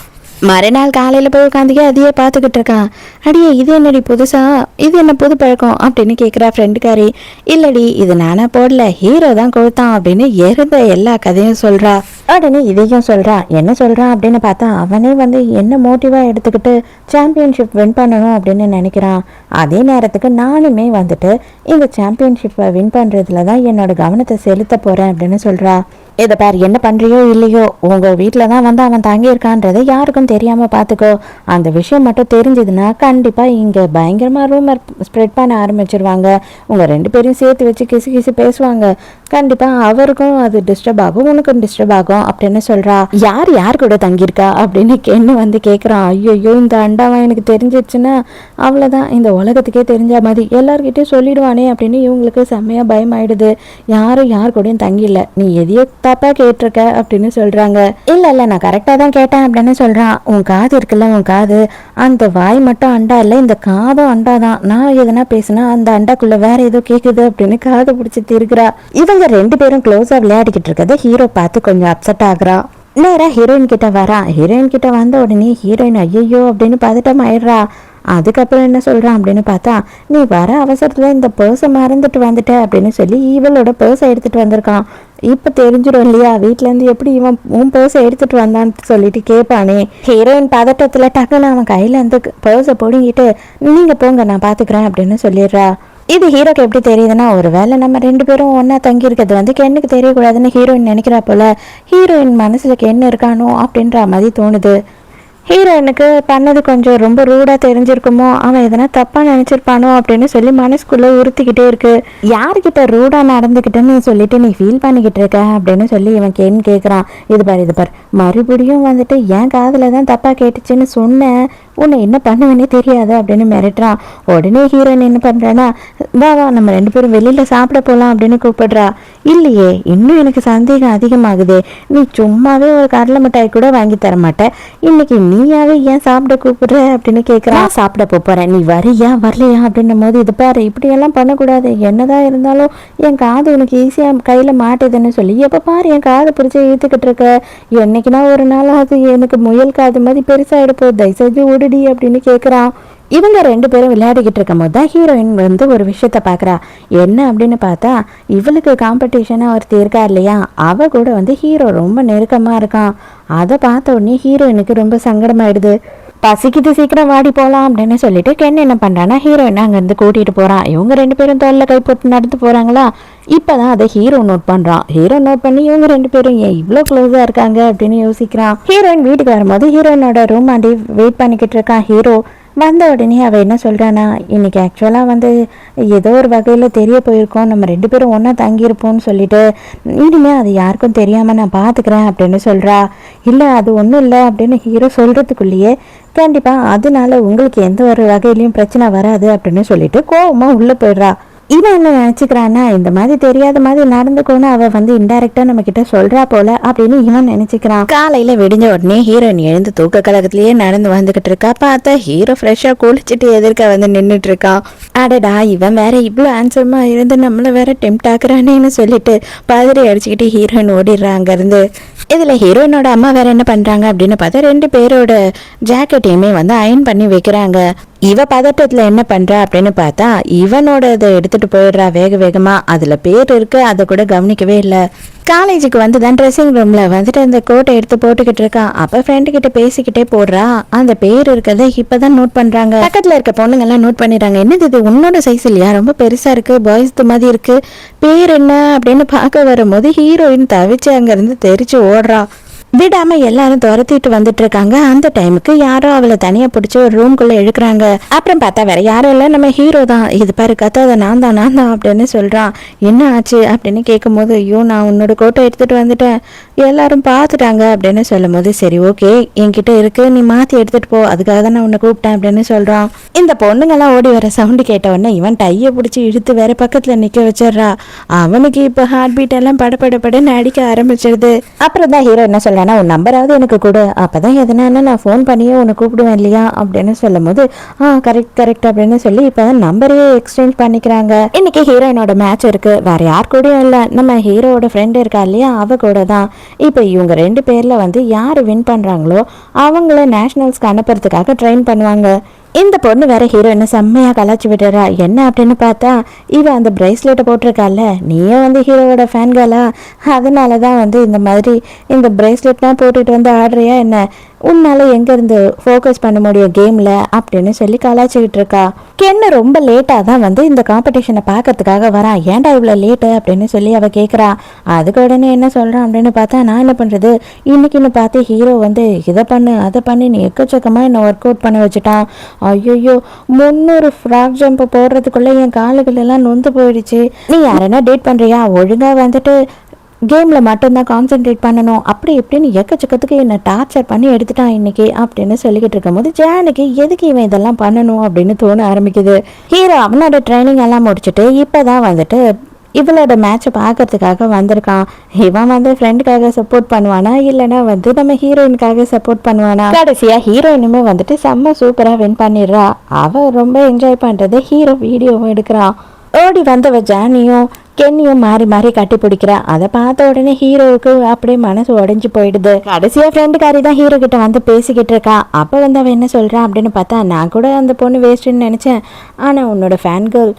மறுநாள் காலையில் போய் உட்காந்துக்கே அதையே பார்த்துக்கிட்டு இருக்கான். அடியே இது என்னடி புதுசா, இது என்ன புது பழக்கம் அப்படின்னு கேட்குறா ஃப்ரெண்டுக்காரி. இல்லடி இது நானா போடல, ஹீரோ தான் கொடுத்தான் அப்படின்னு இருந்த எல்லா கதையும் சொல்கிறா. உடனே இதையும் சொல்கிறான். என்ன சொல்கிறான் அப்படின்னு பார்த்தா அவனே வந்து என்ன மோட்டிவாக எடுத்துக்கிட்டு சாம்பியன்ஷிப் வின் பண்ணணும் அப்படின்னு நினைக்கிறான். அதே நேரத்துக்கு நானுமே வந்துட்டு இந்த சாம்பியன்ஷிப்பை வின் பண்ணுறதுல தான் என்னோட கவனத்தை செலுத்த போகிறேன் அப்படின்னு சொல்கிறா. இதை பார், என்ன பண்ணுறியோ இல்லையோ உங்கள் வீட்டில் தான் வந்து அவன் தங்கியிருக்கான்றதை யாருக்கும் தெரியாமல் பார்த்துக்கோ. அந்த விஷயம் மட்டும் தெரிஞ்சதுன்னா கண்டிப்பாக இங்கே பயங்கரமாக ரூமர் ஸ்ப்ரெட் பண்ண ஆரம்பிச்சிருவாங்க. உங்கள் 2 பேரையும் சேர்த்து வச்சு கிசு கிசு பேசுவாங்க. கண்டிப்பாக அவருக்கும் அது டிஸ்டர்ப் ஆகும், உனக்கும் டிஸ்டர்ப் ஆகும் அப்படின்னு சொல்கிறா. யார் யார் கூட தங்கியிருக்கா அப்படின்னு கென்னு வந்து கேட்குறான். ஐயோ இந்த அண்டாவன் எனக்கு தெரிஞ்சிச்சுன்னா அவ்வளோதான், இந்த உலகத்துக்கே தெரிஞ்ச மாதிரி எல்லார்கிட்டையும் சொல்லிடுவானே அப்படின்னு இவங்களுக்கு செம்மையாக பயமாயிடுது. யாரும் யார் கூடயும் தங்கியில்ல, நீ எதையோ தப்பா கேட்டிருக்க அப்படின்னு சொல்றாங்க. இல்ல இல்ல நான் கரெக்டா தான் கேட்டேன் அப்படின்னு சொல்றான். உன் காது இருக்குல்ல, உன் காது, அந்த வாய் மட்டும் அண்டா இல்ல, இந்த காதும் அண்டா தான். நான் எதனா பேசினா அந்த அண்டாக்குள்ள வேற ஏதோ கேக்குது அப்படின்னு காது பிடிச்சி திருக்கிறா. இவங்க 2 பேரும் க்ளோஸா விளையாடிக்கிட்டு இருக்கதை ஹீரோ பார்த்து கொஞ்சம் அப்செட் ஆகுறா. நேரா ஹீரோயின் கிட்ட வரா. ஹீரோயின் கிட்ட வந்த உடனே ஹீரோயின் ஐயோ அப்படின்னு பதட்டம் ஆயிடுறா. அதுக்கப்புறம் என்ன சொல்கிறான் அப்படின்னு பார்த்தா, நீ வர அவசரத்தில் இந்த பர்ஸை மறந்துட்டு வந்துட்ட அப்படின்னு சொல்லி இவளோட பர்ஸை எடுத்துகிட்டு வந்திருக்கான். இப்போ தெரிஞ்சிடும் இல்லையா வீட்டிலேருந்து எப்படி இவன் உன் பர்ஸை எடுத்துகிட்டு வந்தான்னு சொல்லிட்டு கேட்பானே. ஹீரோயின் பதட்டத்தில் டக்குன்னு அவன் கையில் இருந்து பர்ஸை பிடுங்கிட்டு நீங்கள் போங்க நான் பார்த்துக்கிறேன் அப்படின்னு சொல்லிடுறா. இது ஹீரோக்கு எப்படி தெரியுதுன்னா, ஒரு வேளை நம்ம 2 பேரும் ஒன்றா தங்கியிருக்கிறது வந்து கென்னுக்கு தெரியக்கூடாதுன்னு ஹீரோயின் நினைக்கிறா போல. ஹீரோயின் மனசில் கென்னு இருக்கானோ அப்படின்ற மாதிரி தோணுது. ஹீரோயினுக்கு பண்ணது கொஞ்சம் ரொம்ப ரூடாக தெரிஞ்சிருக்குமோ, அவன் எதனா தப்பாக நினச்சிருப்பானோ அப்படின்னு சொல்லி மனசுக்குள்ளே உறுத்திக்கிட்டே இருக்கு. யார்கிட்ட ரூடாக நடந்துக்கிட்டேன்னு சொல்லிட்டு நீ ஃபீல் பண்ணிக்கிட்டு இருக்க அப்படின்னு சொல்லி இவன் கேட்குறான். இது பார் மறுபடியும் வந்துட்டு என் காதில் தான் தப்பாக கேட்டுச்சுன்னு சொன்னேன், உன்னை என்ன பண்ணுவேன்னே தெரியாது அப்படின்னு மிரட்டுறான். உடனே ஹீரோயின் என்ன பண்றான்னா, வா வா நம்ம 2 பேரும் வெளியில சாப்பிட போலாம் அப்படின்னு கூப்பிடுறா. இல்லையே, இன்னும் எனக்கு சந்தேகம் அதிகமாகுது. நீ சும்மாவே ஒரு கடலை மிட்டாய் கூட வாங்கி தர மாட்டேன், இன்னைக்கு நீயாவே ஏன் சாப்பிட கூப்பிடுற அப்படின்னு கேட்குறான். சாப்பிட போறேன், நீ வரியா வரலையா அப்படின்னும் போது, இது பாரு இப்படியெல்லாம் பண்ணக்கூடாது, என்னதான் இருந்தாலும் என் காது உனக்கு ஈஸியாக கையில் மாட்டுதுன்னு சொல்லி எப்போ பாரு என் காதை பிடிச்சி இழுத்துக்கிட்டு இருக்க, என்னைக்குன்னா ஒரு நாள் அது எனக்கு முயல் காது மாதிரி பெருசாகிட போகுது, தயவுசெஞ்சு ஓடுடி அப்படின்னு கேட்குறான். இவங்க 2 பேரும் விளையாடிக்கிட்டு இருக்கும் போது தான் ஹீரோயின் வந்து ஒரு விஷயத்த பார்க்குறா. என்ன அப்படின்னு பார்த்தா, இவளுக்கு காம்படிஷனாக ஒருத்தர் இருக்கா இல்லையா, அவ கூட வந்து ஹீரோ ரொம்ப நெருக்கமாக இருக்கான். அதை பார்த்த உடனே ஹீரோயினுக்கு ரொம்ப சங்கடமாயிடுது. பசிக்குது, சீக்கிரம் வாடி போகலாம் அப்படின்னு சொல்லிட்டு கென் என்ன பண்ணுறான்னா ஹீரோயின் அங்கேருந்து கூட்டிகிட்டு போகிறான். இவங்க 2 பேரும் தோளில் கை போட்டு நடந்து போகிறாங்களா. இப்போ தான் அதை ஹீரோ நோட் பண்ணுறான். ஹீரோ நோட் பண்ணி இவங்க 2 பேரும் ஏன் இவ்வளோ க்ளோஸாக இருக்காங்க அப்படின்னு யோசிக்கிறான். ஹீரோயின் வீட்டுக்கு வரும்போது ஹீரோயினோட ரூம் ஆண்டி வெயிட் பண்ணிக்கிட்டு இருக்கான். ஹீரோ வந்த உடனே அவள் என்ன சொல்கிறானா, இன்றைக்கி ஆக்சுவலாக வந்து ஏதோ ஒரு வகையில் தெரிய போயிருக்கோம், நம்ம 2 பேரும் ஒன்றா தங்கியிருப்போம்னு சொல்லிட்டு, இனிமேல் அது யாருக்கும் தெரியாமல் நான் பார்த்துக்கிறேன் அப்படின்னு சொல்கிறா. இல்லை அது ஒன்றும் இல்லை அப்படின்னு ஹீரோ சொல்கிறதுக்குள்ளேயே, கண்டிப்பாக அதனால உங்களுக்கு எந்த ஒரு வகையிலையும் பிரச்சனை வராது அப்படின்னு சொல்லிட்டு கோவமாக உள்ளே போயிடுறா. இவன் என்ன நினச்சிக்கிறான்னா, இந்த மாதிரி தெரியாத மாதிரி நடந்துக்கோன்னு அவள் வந்து இன்டைரக்டா நம்ம கிட்ட சொல்றா போல அப்படின்னு இவன் நினைச்சுக்கிறான். காலையில விடிஞ்ச உடனே ஹீரோயின் எழுந்து தூக்க கழகத்திலேயே நடந்து வந்துகிட்டு இருக்கா. பார்த்தா ஹீரோ ஃப்ரெஷ்ஷா குளிச்சுட்டு எதிர்க்க வந்து நின்றுட்டு இருக்கான். அடடா, இவன் வேற இவ்வளோ ஆன்சர்மா இருந்து நம்மள வேற டெம்ட் ஆக்குறானேன்னு சொல்லிட்டு பதறி அடிச்சுக்கிட்டு ஹீரோயின் ஓடிடுறான் அங்கிருந்து. இதுல ஹீரோயினோட அம்மா வேற என்ன பண்றாங்க அப்படின்னு பார்த்தா 2 பேரோட ஜாக்கெட்டையுமே வந்து அயன் பண்ணி வைக்கிறாங்க. இவ பதட்டத்துல என்ன பண்றா அப்படின்னு பார்த்தா, இவனோட இதை எடுத்துட்டு போயிடுறா வேக வேகமா. அதுல பேர் இருக்கு, அதை கூட கவனிக்கவே இல்லை. காலேஜுக்கு வந்து தான் ட்ரெஸ்ஸிங் ரூம்ல வந்துட்டு அந்த கோட்டை எடுத்து போட்டுக்கிட்டு இருக்கான். அப்ப ஃப்ரெண்டு கிட்ட பேசிக்கிட்டே போடுறா. அந்த பேர் இருக்கிறத இப்பதான் நோட் பண்றாங்க. பக்கத்துல இருக்க பொண்ணுங்க எல்லாம் நோட் பண்ணிடுறாங்க. என்னது இது, உன்னோட சைஸ் இல்லையா, ரொம்ப பெருசா இருக்கு, பாய்ஸ் மாதிரி இருக்கு, பேர் என்ன அப்படின்னு பார்க்க வரும்போது ஹீரோயின் தவிச்சு அங்க இருந்து தெரிச்சு ஓடுறா. விடாம எல்லாரும் துரத்திட்டு வந்துட்டு இருக்காங்க. அந்த டைமுக்கு யாரோ அவளை தனியா பிடிச்சி ஒரு ரூம்குள்ள இழுக்கிறாங்க. அப்புறம் பார்த்தா வேற யாரும் இல்லை, நம்ம ஹீரோ தான். இது பாரு கத்தாத, நான் தான் அப்படின்னு சொல்றான். என்ன ஆச்சு அப்படின்னு கேட்கும் போது, ஐயோ நான் உன்னோட கோட்டை எடுத்துட்டு வந்துட்டேன், எல்லாரும் பார்த்துட்டாங்க அப்படின்னு சொல்லும் போது, சரி ஓகே என்கிட்ட இருக்கு, நீ மாத்தி எடுத்துட்டு போ, அதுக்காக தான் நான் உன்னை கூப்பிட்டேன் அப்படின்னு சொல்றான். இந்த பொண்ணுங்கெல்லாம் ஓடி வர சவுண்டு கேட்ட உடனே இவன் டையை பிடிச்சி இழுத்து வேற பக்கத்துல நிக்க வச்சிடறா. அவனுக்கு இப்ப ஹார்ட் பீட் எல்லாம் படப்படப்படன்னு அடிக்க ஆரம்பிச்சிருது. அப்புறம் தான் ஹீரோ என்ன சொல்றான், உன் நம்பராவது எனக்கு கொடு, அப்பதான் எதனா நான் ஃபோன் பண்ணியே உன்னை கூப்பிடுவேன் இல்லையா அப்படின்னு சொல்லும் போது, கரெக்ட் அப்படின்னு சொல்லி இப்பதான் நம்பரையே எக்ஸ்சேஞ்ச் பண்ணிக்கிறாங்க. இன்னைக்கு ஹீரோயினோட மேட்ச் இருக்கு, வேற யார் கூடயும் இல்லை, நம்ம ஹீரோவோட ஃப்ரெண்ட் இருக்கா இல்லையா, அவ கூட தான். இப்போ இவங்க 2 பேர்ல வந்து யாரு வின் பண்றாங்களோ அவங்கள நேஷனல்ஸ்க்கு அனுப்புறதுக்காக ட்ரெயின் பண்ணுவாங்க. இந்த பொண்ணு வேற ஹீரோயினை செம்மையா கலாச்சி விடுறா. என்ன அப்படின்னு பார்த்தா, இவ அந்த பிரேஸ்லெட்டை போட்டிருக்கால, நீயே வந்து ஹீரோவோட ஃபேன் கேர்லா, அதனாலதான் வந்து இந்த மாதிரி இந்த பிரேஸ்லெட்லாம் போட்டுட்டு வந்து ஆடுறியா என்ன, உன்னால எங்க இருந்து ஃபோக்கஸ் பண்ண முடியும் கேம்ல அப்படின்னு சொல்லி கலாச்சிக்கிட்டு இருக்கா. கென்னு ரொம்ப லேட்டா தான் வந்து இந்த காம்படிஷனை பார்க்கறதுக்காக வரான். ஏன்டா இவ்வளோ லேட்டு அப்படின்னு சொல்லி அவ கேட்குறா. அதுக்கு உடனே என்ன சொல்றான் அப்படின்னு பார்த்தா, நான் என்ன பண்றது, இன்னைக்குன்னு பார்த்து ஹீரோ வந்து இதை பண்ணு அதை பண்ணி நீ எக்கச்சக்கமா என்ன ஒர்க் அவுட் பண்ண வச்சுட்டான். ஐயோ 300 ஃப்ராக் ஜம்ப் போடுறதுக்குள்ள என் காலுகள் எல்லாம் நொந்து போயிடுச்சு. நீ யாரனா டேட் பண்றியா, ஒழுங்கா வந்துட்டு கேமில் மட்டும்தான் கான்சென்ட்ரேட் பண்ணணும், அப்படி இப்படின்னு எக்கச்சக்கத்துக்கு என்னை டார்ச்சர் பண்ணி எடுத்துட்டான் இன்னைக்கு அப்படின்னு சொல்லிக்கிட்டு இருக்கும் போது, ஜானுக்கு எதுக்கு இவன் இதெல்லாம் பண்ணணும் அப்படின்னு தோண ஆரம்பிக்குது. ஹீரோ அவனோட ட்ரைனிங் எல்லாம் முடிச்சுட்டு இப்போதான் வந்துட்டு இவளோட மேட்சை பார்க்கறதுக்காக வந்திருக்கான். இவன் வந்து ஃப்ரெண்டுக்காக சப்போர்ட் பண்ணுவானா இல்லைன்னா வந்து நம்ம ஹீரோயினுக்காக சப்போர்ட் பண்ணுவானா. கடைசியா ஹீரோயினுமே வந்துட்டு செம்ம சூப்பராக வின் பண்ணிடுறா. அவ ரொம்ப என்ஜாய் பண்ணுறது ஹீரோ வீடியோவும் எடுக்கிறான். ஓடி வந்தவ ஜானியும் கென்னியும் மாறி மாறி கட்டி பிடிக்கிறா. அதை பார்த்த உடனே ஹீரோவுக்கு அப்படியே மனசு உடைஞ்சு போயிடுது. கடைசியா ஃப்ரெண்டுக்காரி தான் ஹீரோ கிட்ட வந்து பேசிக்கிட்டு இருக்கா. அப்போ வந்து அவன் என்ன சொல்றான் அப்படின்னு பார்த்தா, நான் கூட அந்த பொண்ணு வேஸ்ட்டுன்னு நினைச்சேன், ஆனா உன்னோட ஃபேன் கேர்ள்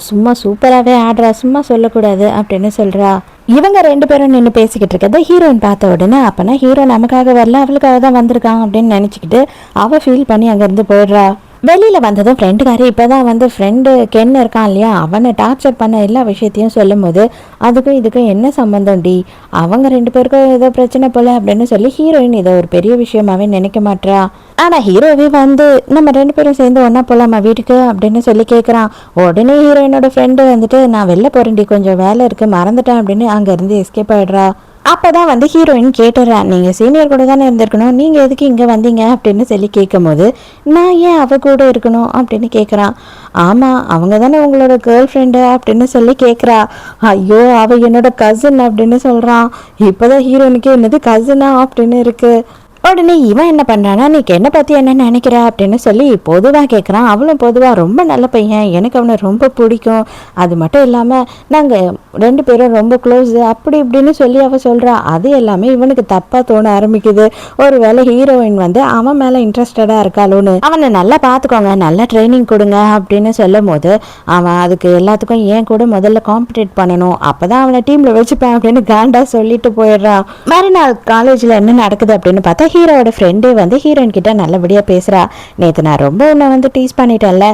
சும்மா சூப்பராகவே ஆடுறா, சும்மா சொல்லக்கூடாது அப்படின்னு சொல்றா. இவங்க 2 பேரும் நின்று பேசிக்கிட்டு இருக்கிறத ஹீரோயின் பார்த்த உடனே, அப்பனா ஹீரோ நமக்காக வரல அவளுக்காக தான் வந்திருக்கான் அப்படின்னு நினச்சிக்கிட்டு அவள் ஃபீல் பண்ணி அங்கேருந்து போயிடுறா. வெளியில் வந்ததும் ஃப்ரெண்டுக்காரி இப்போதான் வந்து ஃப்ரெண்டு கென் இருக்கான் இல்லையா, அவனை டார்ச்சர் பண்ண எல்லா விஷயத்தையும் சொல்லும் போது, அதுக்கும் இதுக்கும் என்ன சம்மந்தம் டி, அவங்க 2 பேருக்கும் ஏதோ பிரச்சனை போல அப்படின்னு சொல்லி ஹீரோயின் இதை ஒரு பெரிய விஷயமாவே நினைக்க மாட்டா. ஆனால் ஹீரோவே வந்து நம்ம 2 பேரும் சேர்ந்து ஒன்றா போகலாமா வீட்டுக்கு அப்படின்னு சொல்லி கேட்குறான். உடனே ஹீரோயினோட ஃப்ரெண்டு வந்துட்டு, நான் வெளில போகிறேன்டி, கொஞ்சம் வேலை இருக்குது மறந்துட்டேன் அப்படின்னு அங்கேருந்து எஸ்கேப் ஆகிடுறா. அப்பதான் வந்து ஹீரோயின் கேட்டுறா, நீங்க சீனியர் கூட தானே இருந்திருக்கணும், நீங்க எதுக்கு இங்க வந்தீங்க அப்படின்னு சொல்லி கேட்கும் போது, நான் ஏன் அவ கூட இருக்கணும் அப்படின்னு கேட்குறான். ஆமா, அவங்க தானே உங்களோட கேர்ள் ஃப்ரெண்டு அப்படின்னு சொல்லி கேட்குறா. ஐயோ, அவ என்னோட கசின் அப்படின்னு சொல்றான். இப்போதான் ஹீரோயினுக்கு என்னது கசினா அப்படின்னு இருக்கு. உடனே இவன் என்ன பண்ணுறான்னா, நீக்கு என்னை பற்றி என்ன நினைக்கிற அப்படின்னு சொல்லி பொதுவாக கேட்குறான். அவளும் பொதுவாக ரொம்ப நல்ல பையன், எனக்கு அவனை ரொம்ப பிடிக்கும், அது மட்டும் இல்லாமல் நாங்கள் 2 பேரும் ரொம்ப க்ளோஸு அப்படி இப்படின்னு சொல்லி அவள் சொல்கிறா. அது எல்லாமே இவனுக்கு தப்பாக தோண ஆரம்பிக்குது. ஒரு வேளை ஹீரோயின் வந்து அவன் மேலே இன்ட்ரெஸ்டடாக இருக்காளோன்னு, அவனை நல்லா பார்த்துக்கோங்க, நல்லா ட்ரைனிங் கொடுங்க அப்படின்னு சொல்லும் போது, அவன் அதுக்கு எல்லாத்துக்கும் ஏன் கூட முதல்ல காம்படிட் பண்ணணும், அப்போ தான் அவனை டீமில் வச்சுப்பேன் அப்படின்னு காண்டா சொல்லிட்டு போயிடுறான். மறுநாள் காலேஜில் என்ன நடக்குது அப்படின்னு பார்த்தா, ஹீரோட ஃப்ரெண்டே வந்து ஹீரோயின் கிட்ட நல்லபடியாக பேசுகிறா. நேற்று நான் ரொம்ப உன்னை வந்து டீஸ் பண்ணிட்டேன்ல,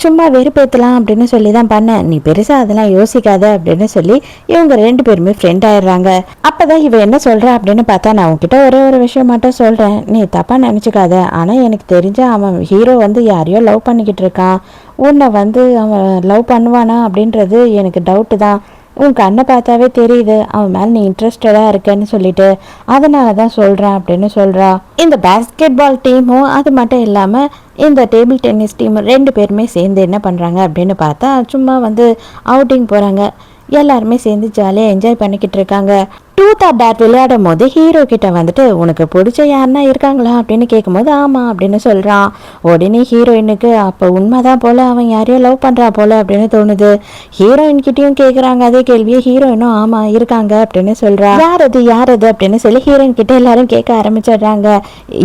சும்மா வெறுப்பேற்றலாம் அப்படின்னு சொல்லி தான் பண்ணேன், நீ பெருசாக அதெல்லாம் யோசிக்காத அப்படின்னு சொல்லி இவங்க 2 பேருமே ஃப்ரெண்ட் ஆயிடுறாங்க. அப்போதான் இவ என்ன சொல்கிறா அப்படின்னு பார்த்தா, நான் உன்கிட்ட ஒரே ஒரு விஷயம் மட்டும் சொல்கிறேன், நீ தப்பாக நினச்சிக்காத, ஆனால் எனக்கு தெரிஞ்ச அவன் ஹீரோ வந்து யாரையோ லவ் பண்ணிக்கிட்டு இருக்கான், உன்னை வந்து அவன் லவ் பண்ணுவானா அப்படின்றது எனக்கு டவுட்டு தான், உன் கண்ணை பார்த்தாவே தெரியுது அவன் மேலே நீ இன்ட்ரெஸ்டடாக இருக்கேன்னு சொல்லிட்டு, அதனால தான் சொல்கிறேன் அப்படின்னு சொல்கிறா. இந்த பேஸ்கெட் பால் டீமும் அது மட்டும் இல்லாமல் இந்த டேபிள் டென்னிஸ் டீம் 2 பேருமே சேர்ந்து என்ன பண்ணுறாங்க அப்படின்னு பார்த்தா, சும்மா வந்து அவுட்டிங் போகிறாங்க. எல்லாருமே சேர்ந்து ஜாலியாக என்ஜாய் பண்ணிக்கிட்டு இருக்காங்க. ட்ரூத் ஆர் டேர் விளையாடும் போது ஹீரோ கிட்ட வந்துட்டு, உனக்கு பிடிச்ச யாருன்னா இருக்காங்களா அப்படின்னு கேட்கும்போது ஆமாம் அப்படின்னு சொல்கிறான். உடனே ஹீரோயினுக்கு அப்போ உண்மைதான் போல், அவன் யாரையோ லவ் பண்ணுறா போல் அப்படின்னு தோணுது. ஹீரோயின்கிட்டையும் கேட்குறாங்க அதே கேள்வியை. ஹீரோயினும் ஆமாம் இருக்காங்க அப்படின்னு சொல்கிறா. யார் அது அப்படின்னு சொல்லி ஹீரோயின் கிட்ட எல்லாரும் கேட்க ஆரம்பிச்சிடுறாங்க.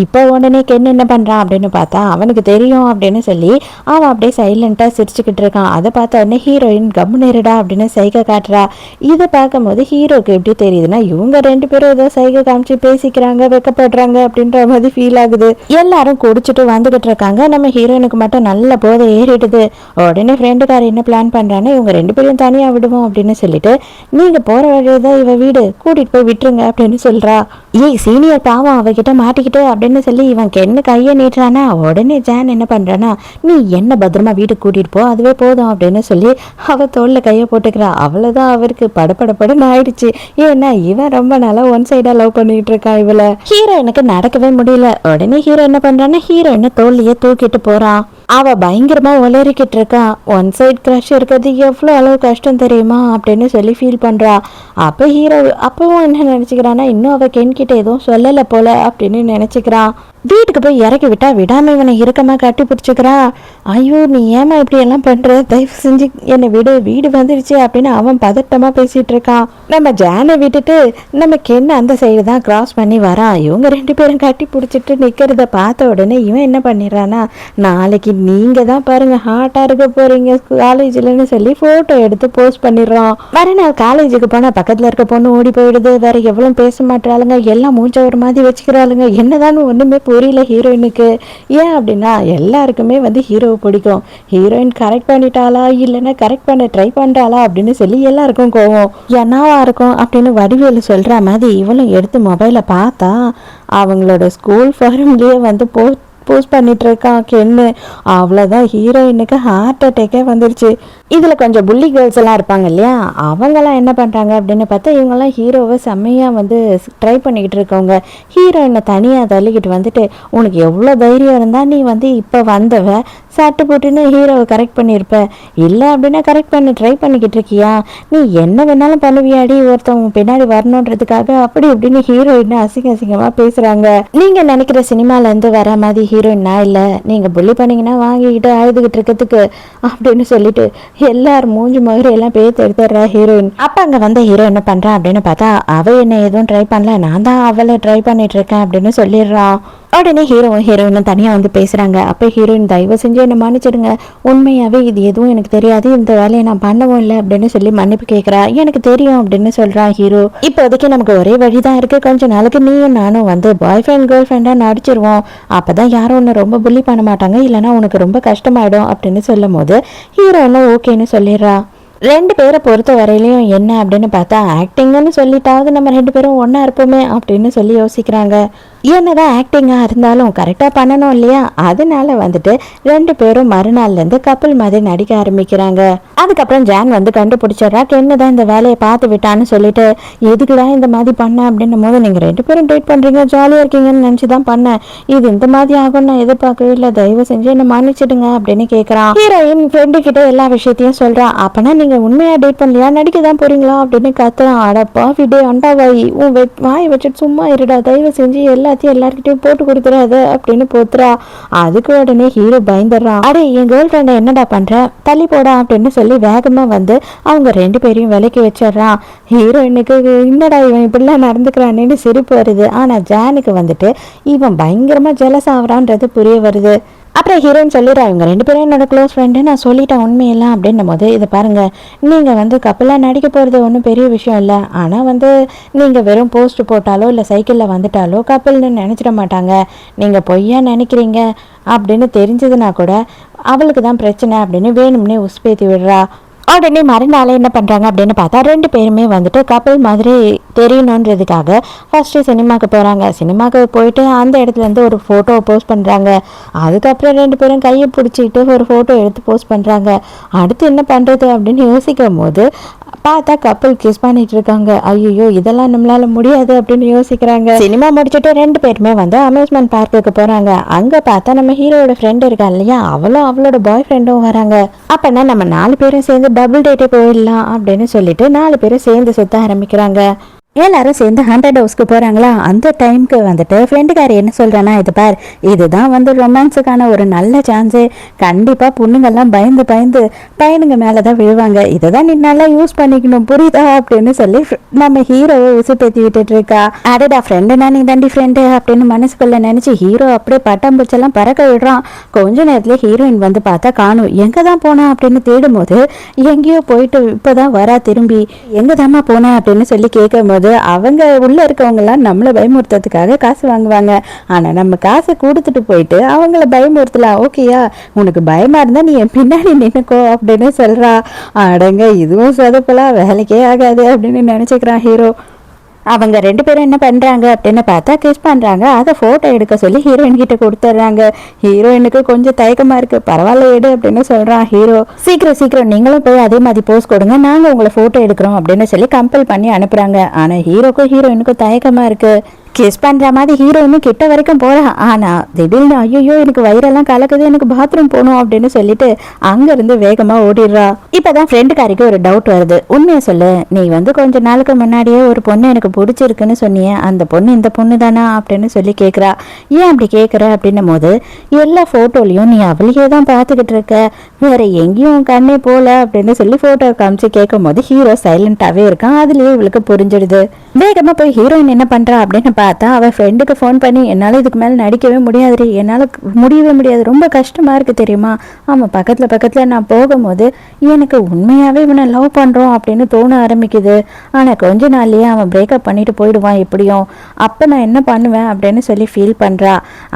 இப்போ உடனே கென் என்ன பண்ணுறான் அப்படின்னு பார்த்தா, அவனுக்கு தெரியும் அப்படின்னு சொல்லி அவன் அப்படியே சைலண்ட்டாக சிரிச்சுக்கிட்டு இருக்கான். அதை பார்த்த உடனே ஹீரோயின் கம்முனேருடா அப்படின்னு சைகை காட்டுறா. இதை பார்க்கும்போது ஹீரோக்கு எப்படி தெரியுதுன்னா, இவங்க 2 பேரும் ஏதோ சைகை காமிச்சு பேசிக்கிறாங்க, வெக்கப்படுறாங்க அப்படின்ற மாதிரி ஃபீல் ஆகுது. எல்லாரும் குடிச்சிட்டு வந்துகிட்டு இருக்காங்க. நம்ம ஹீரோயினுக்கு மட்டும் நல்ல போதை ஏறிடுது. உடனே ஃப்ரெண்டுக்கார என்ன பிளான் பண்றாங்கன்னா, இவங்க 2 பேரும் தனியா விடுவோம் அப்படின்னு சொல்லிட்டு, நீங்க போற வழியதான் இவ வீடு, கூட்டிட்டு போய் விட்டுருங்க அப்படின்னு சொல்றா. ஏய் சீனியர் பாவம் அவகிட்ட மாட்டிக்கிட்டு அப்படின்னு சொல்லி இவன் கென்னு கையை நீட்டுறானா. உடனே ஜான் என்ன பண்றானா, நீ என்ன பத்திரமா வீட்டுக்கு கூட்டிட்டு போ, அதுவே போதும் அப்படின்னு சொல்லி அவ தோல்ல கையை போட்டுக்கிறா. அவ்வளவுதான், அவருக்கு படபடப்படன்னு ஆயிடுச்சு. ஏன்னா இவன் ரொம்ப நாளா ஒன் சைடா லவ் பண்ணிட்டு இருக்கான் இவள. ஹீரோயினுக்கு நடக்கவே முடியல. உடனே ஹீரோ என்ன பண்றான்னா, ஹீரோயினை தோல்லையே தூக்கிட்டு போறான். அவ பயங்கரமா உளறிக்கிட்டு இருக்கா. ஒன் சைட் கிரஷ் இருக்கிறது எவ்வளோ அளவு கஷ்டம் தெரியுமா அப்படின்னு சொல்லி ஃபீல் பண்றா. அப்போ ஹீரோ அப்பவும் என்ன நினைச்சுக்கிறான்னா, இன்னும் அவ கென்கிட்ட எதுவும் சொல்லலை போல அப்படின்னு நினைச்சுக்கிறான். வீட்டுக்கு போய் இறக்கி விட்டா விடாம இவனை இறுக்கமா கட்டி பிடிச்சிக்கிறா. ஐயோ நீ ஏமா இப்படி எல்லாம் பண்ற, தயவு செஞ்சு என்னை விடு, வீடு வந்துருச்சு அப்படின்னு அவன் பதட்டமா பேசிட்டு இருக்கான். நம்ம ஜானை விட்டுட்டு நம்ம கென்ன அந்த சைடு தான் கிராஸ் பண்ணி வரான். இவங்க 2 பேரும் கட்டி பிடிச்சிட்டு நிக்கிறத பார்த்த உடனே இவன் என்ன பண்ணிடுறான்னா, நாளைக்கு நீங்க தான் பாருங்க ஹாட்டா இருக்க போறீங்க காலேஜ்லன்னு சொல்லி போட்டோ எடுத்து போஸ்ட் பண்ணிடுறான். மறுநாள் காலேஜுக்கு போனா பக்கத்துல இருக்க பொண்ணு ஓடி போயிடுது. வேற எவ்வளவு பேச மாட்டாளுங்க, எல்லாம் மூஞ்ச ஒரு மாதிரி வச்சுக்கிறாளுங்க. என்னதான் ஒண்ணுமே புரியல ஹீரோயினுக்கு. ஏன் அப்படின்னா எல்லாருக்குமே வந்து ஹீரோவை பிடிக்கும். ஹீரோயின் கரெக்ட் பண்ணிட்டாளா இல்லைன்னா கரெக்ட் பண்ண ட்ரை பண்றாளா அப்படின்னு சொல்லி எல்லாருக்கும் கோவம். என்னவா இருக்கும் அப்படின்னு வடிவேலு சொல்ற மாதிரி இவளும் எடுத்து மொபைலை பார்த்தா, அவங்களோட ஸ்கூல் ஃபாரம்லயே வந்து போஸ்ட் பண்ணிட்டு இருக்கான் கென்னு. அவ்வளோதான், ஹீரோயினுக்கு ஹார்ட் அட்டாக்கே வந்துருச்சு. இதில் கொஞ்சம் புள்ளி கேர்ள்ஸ் எல்லாம் இருப்பாங்க இல்லையா, அவங்கெல்லாம் என்ன பண்ணுறாங்க அப்படின்னு பார்த்தா, இவங்கெல்லாம் ஹீரோவை செம்மையாக வந்து ட்ரை பண்ணிக்கிட்டு இருக்கவங்க. ஹீரோயினை தனியாக தள்ளிக்கிட்டு வந்துட்டு, உனக்கு எவ்வளோ தைரியம் இருந்தால் நீ வந்து இப்போ வந்தவ சட்டு போட்டுன்னு ஹீரோவை கரெக்ட் பண்ணியிருப்ப, இல்லை அப்படின்னா கரெக்ட் பண்ணி ட்ரை பண்ணிக்கிட்டு இருக்கியா, நீ என்ன வேணாலும் பண்ணுவியாடி ஒருத்தவங்க பின்னாடி வரணுன்றதுக்காக அப்படி இப்படின்னு ஹீரோயினை அசிங்கமாக பேசுகிறாங்க. நீங்கள் நினைக்கிற சினிமாலேருந்து வர மாதிரி ஹீரோயின் நான் இல்லை, நீங்கள் புள்ளி பண்ணிங்கன்னா வாங்கிக்கிட்டு அழுதுகிட்டு இருக்கிறதுக்கு அப்படின்னு சொல்லிட்டு எல்லாரும் மூஞ்சி மகரி எல்லாம் பேத்து எடுத்துடுறா ஹீரோயின். அப்போ அங்கே வந்த ஹீரோ என்ன பண்ணுறான் அப்படின்னு பார்த்தா, அவள் என்ன எதுவும் ட்ரை பண்ணல, நான் தான் அவளை ட்ரை பண்ணிட்டு இருக்கேன் அப்படின்னு சொல்லிடுறான். உடனே ஹீரோயினும் தனியாக வந்து பேசுகிறாங்க. அப்போ ஹீரோயின், தயவு செஞ்சு என்னை மன்னிச்சிடுங்க, உண்மையாகவே இது எதுவும் எனக்கு தெரியாது, இந்த வேலையை நான் பண்ணவும் இல்லை அப்படின்னு சொல்லி மன்னிப்பு கேட்குறா. எனக்கு தெரியும் அப்படின்னு சொல்கிறான் ஹீரோ. இப்போதைக்கு நமக்கு ஒரே வழி தான் இருக்குது, கொஞ்ச நாளுக்கு நீயும் நானும் வந்து பாய் ஃப்ரெண்ட் கேர்ள் ஃப்ரெண்டாக நடிச்சிருவோம், அப்போ தான் யாரும் ஒன்று ரொம்ப புள்ளி பண்ண மாட்டாங்க, இல்லைனா உனக்கு ரொம்ப கஷ்டமாயிடும் அப்படின்னு சொல்லும் போது ஹீரோயினும் ஓகேன்னு சொல்லிடுறா. 2 பேரை பொறுத்த வரையிலையும் என்ன அப்படின்னு பார்த்தா, ஆக்டிங்னு சொல்லிட்டாவது நம்ம 2 பேரும் ஒன்றா இருப்போமே அப்படின்னு சொல்லி யோசிக்கிறாங்க. என்னதான் ஆக்டிங்காக இருந்தாலும் கரெக்டாக பண்ணணும் இல்லையா, அதனால வந்துட்டு 2 பேரும் மறுநாள்லேருந்து கப்பல் மாதிரி நடிக்க ஆரம்பிக்கிறாங்க. அதுக்கப்புறம் ஜான் வந்து கண்டுபிடிச்சிடறா என்னதான் இந்த வேலையை பார்த்து விட்டான்னு சொல்லிட்டு, எதுக்குடா இந்த மாதிரி பண்ண அப்படின்னும் போது, நீங்கள் 2 பேரும் டேட் பண்ணுறீங்க ஜாலியாக இருக்கீங்கன்னு நினச்சி தான் பண்ணேன், இது இந்த மாதிரி ஆகும் நான் எதிர்பார்க்கவே இல்லை, தயவு செஞ்சு என்ன மன்னிச்சிடுங்க அப்படின்னு கேட்குறான். ஹீரோயின் ஃப்ரெண்டு கிட்ட எல்லா விஷயத்தையும் சொல்கிறான். அப்போனா நீங்கள் உண்மையாக டேட் பண்ணலையா, நடிக்க தான் போறீங்களா அப்படின்னு கத்துறான். அடப்பா விடே அண்டாவாயி, உன் வாயை வச்சுட்டு சும்மா இருடா, தயவு செஞ்சு எல்லாத்தையும் எல்லாருக்கிட்டையும் போட்டு கொடுத்துறாத அப்படின்னு போத்துறா. அதுக்கு உடனே ஹீரோ பயந்துடுறான். அடே என் கேர்ள் ஃப்ரெண்டை என்னடா பண்ற, தள்ளி போடா அப்படின்னு சொல்லி வேகமா வந்து அவங்க 2 பேரையும் விலக்கி வச்சிடறான். ஹீரோயினுக்கு என்னடா இவன் இப்படிலாம் நடந்துக்கிறான்னு சிரிப்பு வருது. ஆனா ஜானுக்கு வந்துட்டு இவன் பயங்கரமா ஜெலஸ் ஆகுறான்றது புரிய வருது. அப்புறம் ஹீரோயின் சொல்லிடுறா, இவங்க 2 பேரும் என்னோட க்ளோஸ் ஃப்ரெண்டு, நான் சொல்லிட்டேன் உண்மையெல்லாம் அப்படின்னும் போது, இதை பாருங்க நீங்கள் வந்து கப்பலாக நடிக்க போகிறது ஒன்றும் பெரிய விஷயம் இல்லை, ஆனால் வந்து நீங்கள் வெறும் போஸ்ட் போட்டாலோ இல்லை சைக்கிளில் வந்துட்டாலோ கப்பல்னு நினச்சிட மாட்டாங்க, நீங்கள் பொய்யா நினைக்கிறீங்க அப்படின்னு தெரிஞ்சதுன்னா கூட அவளுக்கு தான் பிரச்சனை அப்படின்னு வேணும்னே உஸ்பேத்தி விடுறா. உடனே மறுநாள் என்ன பண்ணுறாங்க அப்படின்னு பார்த்தா 2 பேருமே வந்துட்டு கப்பல் மாதிரி தெரியணுன்றதுக்காக ஃபஸ்ட்டு சினிமாவுக்கு போகிறாங்க. சினிமாவுக்கு போயிட்டு அந்த இடத்துலேருந்து ஒரு ஃபோட்டோ போஸ்ட் பண்ணுறாங்க. அதுக்கப்புறம் 2 பேரும் கையை பிடிச்சிக்கிட்டு ஒரு ஃபோட்டோ எடுத்து போஸ்ட் பண்ணுறாங்க. அடுத்து என்ன பண்ணுறது அப்படின்னு யோசிக்கும் போது பார்த்தா கப்பல் கிஸ் பண்ணிட்டு இருக்காங்க. ஐயோ இதெல்லாம் நம்மளால முடியாது அப்படின்னு யோசிக்கிறாங்க. சினிமா முடிச்சுட்டு 2 பேருமே வந்து அம்யூஸ்மெண்ட் பார்க்குக்கு போறாங்க. அங்க பார்த்தா நம்ம ஹீரோட ஃப்ரெண்ட் இருக்கா இல்லையா, அவளும் அவளோட பாய் ஃப்ரெண்டும் வராங்க. அப்பனா நம்ம 4 பேரும் சேர்ந்து டபுள் டேட்டே போயிடலாம் அப்படின்னு சொல்லிட்டு 4 பேரும் சேர்ந்து சுத்த ஆரம்பிக்கிறாங்க. எல்லாரும் சேர்ந்து 100 ஹவுஸ்க்கு போகிறாங்களா. அந்த டைமுக்கு வந்துட்டு ஃப்ரெண்டுக்காரி என்ன சொல்கிறான்னா, இது பார் இதுதான் வந்து ரொமான்ஸுக்கான ஒரு நல்ல சான்ஸு, கண்டிப்பாக பொண்ணுங்கள்லாம் பயந்து பயந்து பையனுங்க மேலே தான் விழுவாங்க, இதை தான் நீ நல்லா யூஸ் பண்ணிக்கணும் புரியுதா அப்படின்னு சொல்லி நம்ம ஹீரோவை உசுப்பேற்றி விட்டுட்டு இருக்கா. அடடா ஃப்ரெண்டுனா நீ தாண்டி ஃப்ரெண்டு அப்படின்னு மனசுக்குள்ளே நினச்சி ஹீரோ அப்படியே பட்டாம்பூச்செல்லாம் பறக்க விடுறான். கொஞ்ச நேரத்தில் ஹீரோயின் வந்து பார்த்தா காணும். எங்கே தான் போனா அப்படின்னு தேடும் போது எங்கேயோ போயிட்டு இப்போ தான் வரா திரும்பி. எங்கே தாம்மா போனேன் அப்படின்னு சொல்லி கேட்கும் போது அவங்க உள்ள இருக்கவங்க எல்லாம் நம்மளை பயமுறுத்துறதுக்காக காசு வாங்குவாங்க. ஆனா நம்ம காசை கொடுத்துட்டு போயிட்டு அவங்கள பயமுறுத்தலாம். ஓகேயா, உனக்கு பயமா இருந்தா நீ என் பின்னாடி நின்னுக்கோ அப்படின்னு சொல்றா. அடங்க இதுவும் சொதப்பலாம், வேலைக்கே ஆகாது அப்படின்னு நினைச்சுக்கிறான் ஹீரோ. அவங்க 2 பேரும் என்ன பண்ணுறாங்க அப்படின்னு பார்த்தா கிஸ் பண்ணுறாங்க. அதை ஃபோட்டோ எடுக்க சொல்லி ஹீரோயின் கிட்ட கொடுத்துட்றாங்க. ஹீரோயினுக்கு கொஞ்சம் தயக்கமாக இருக்குது. பரவாயில்ல எடு அப்படின்னு சொல்கிறான் ஹீரோ. சீக்கிரம் நீங்களும் போய் அதே மாதிரி போஸ் கொடுங்க, நாங்கள் உங்களை ஃபோட்டோ எடுக்கிறோம் அப்படின்னு சொல்லி கம்பல் பண்ணி அனுப்புகிறாங்க. ஆனால் ஹீரோக்கும் ஹீரோயினுக்கும் தயக்கமாக இருக்குது. கிஸ் பண்ணுற மாதிரி ஹீரோயினும் கிட்ட வரைக்கும் போகிறான். ஆனால் திடீர்னு ஐயோ எனக்கு வயிறெல்லாம் கலக்குது, எனக்கு பாத்ரூம் போகணும் அப்படின்னு சொல்லிட்டு அங்கேருந்து வேகமாக ஓடிடுறா. இப்போ தான் ஃப்ரெண்டுக்காரிக்கு ஒரு டவுட் வருது. உண்மையை சொல்லு, நீ வந்து கொஞ்ச நாளுக்கு முன்னாடியே ஒரு பொண்ணு எனக்கு பிடிச்சிருக்குன்னு சொன்னியே, அந்த பொண்ணு இந்த பொண்ணு தானா அப்படின்னு சொல்லி கேட்குறா. ஏன் அப்படி கேட்குற அப்படின்னும் போது, எல்லா ஃபோட்டோலையும் நீ அவளையே தான் பார்த்துக்கிட்டு இருக்க, வேற எங்கேயும் கண்ணே போல அப்படின்னு சொல்லி ஃபோட்டோ காமிச்சு கேட்கும் போது ஹீரோ சைலண்டாகவே இருக்கான். அதுலேயே இவளுக்கு புரிஞ்சிடுது. வேகமாக போய் ஹீரோயின் என்ன பண்ணுறா அப்படின்னு பார்த்தா அவள் ஃப்ரெண்டுக்கு ஃபோன் பண்ணி, என்னால் இதுக்கு மேலே நடிக்கவே முடியாது, என்னால் முடியவே முடியாது, ரொம்ப கஷ்டமாக இருக்குது தெரியுமா, ஆமாம் பக்கத்தில் நான் போகும்போது எனக்கு உண்மையாகவே இவனை லவ் பண்ணுறோம் அப்படின்னு தோண ஆரம்பிக்குது, ஆனால் கொஞ்ச நாள்லேயே அவன் பிரேக்கப் பண்ணிட்டு போயிடுவான் எப்படியும், அப்போ நான் என்ன பண்ணுவேன் அப்படின்னு சொல்லி ஃபீல் பண்ணுறா.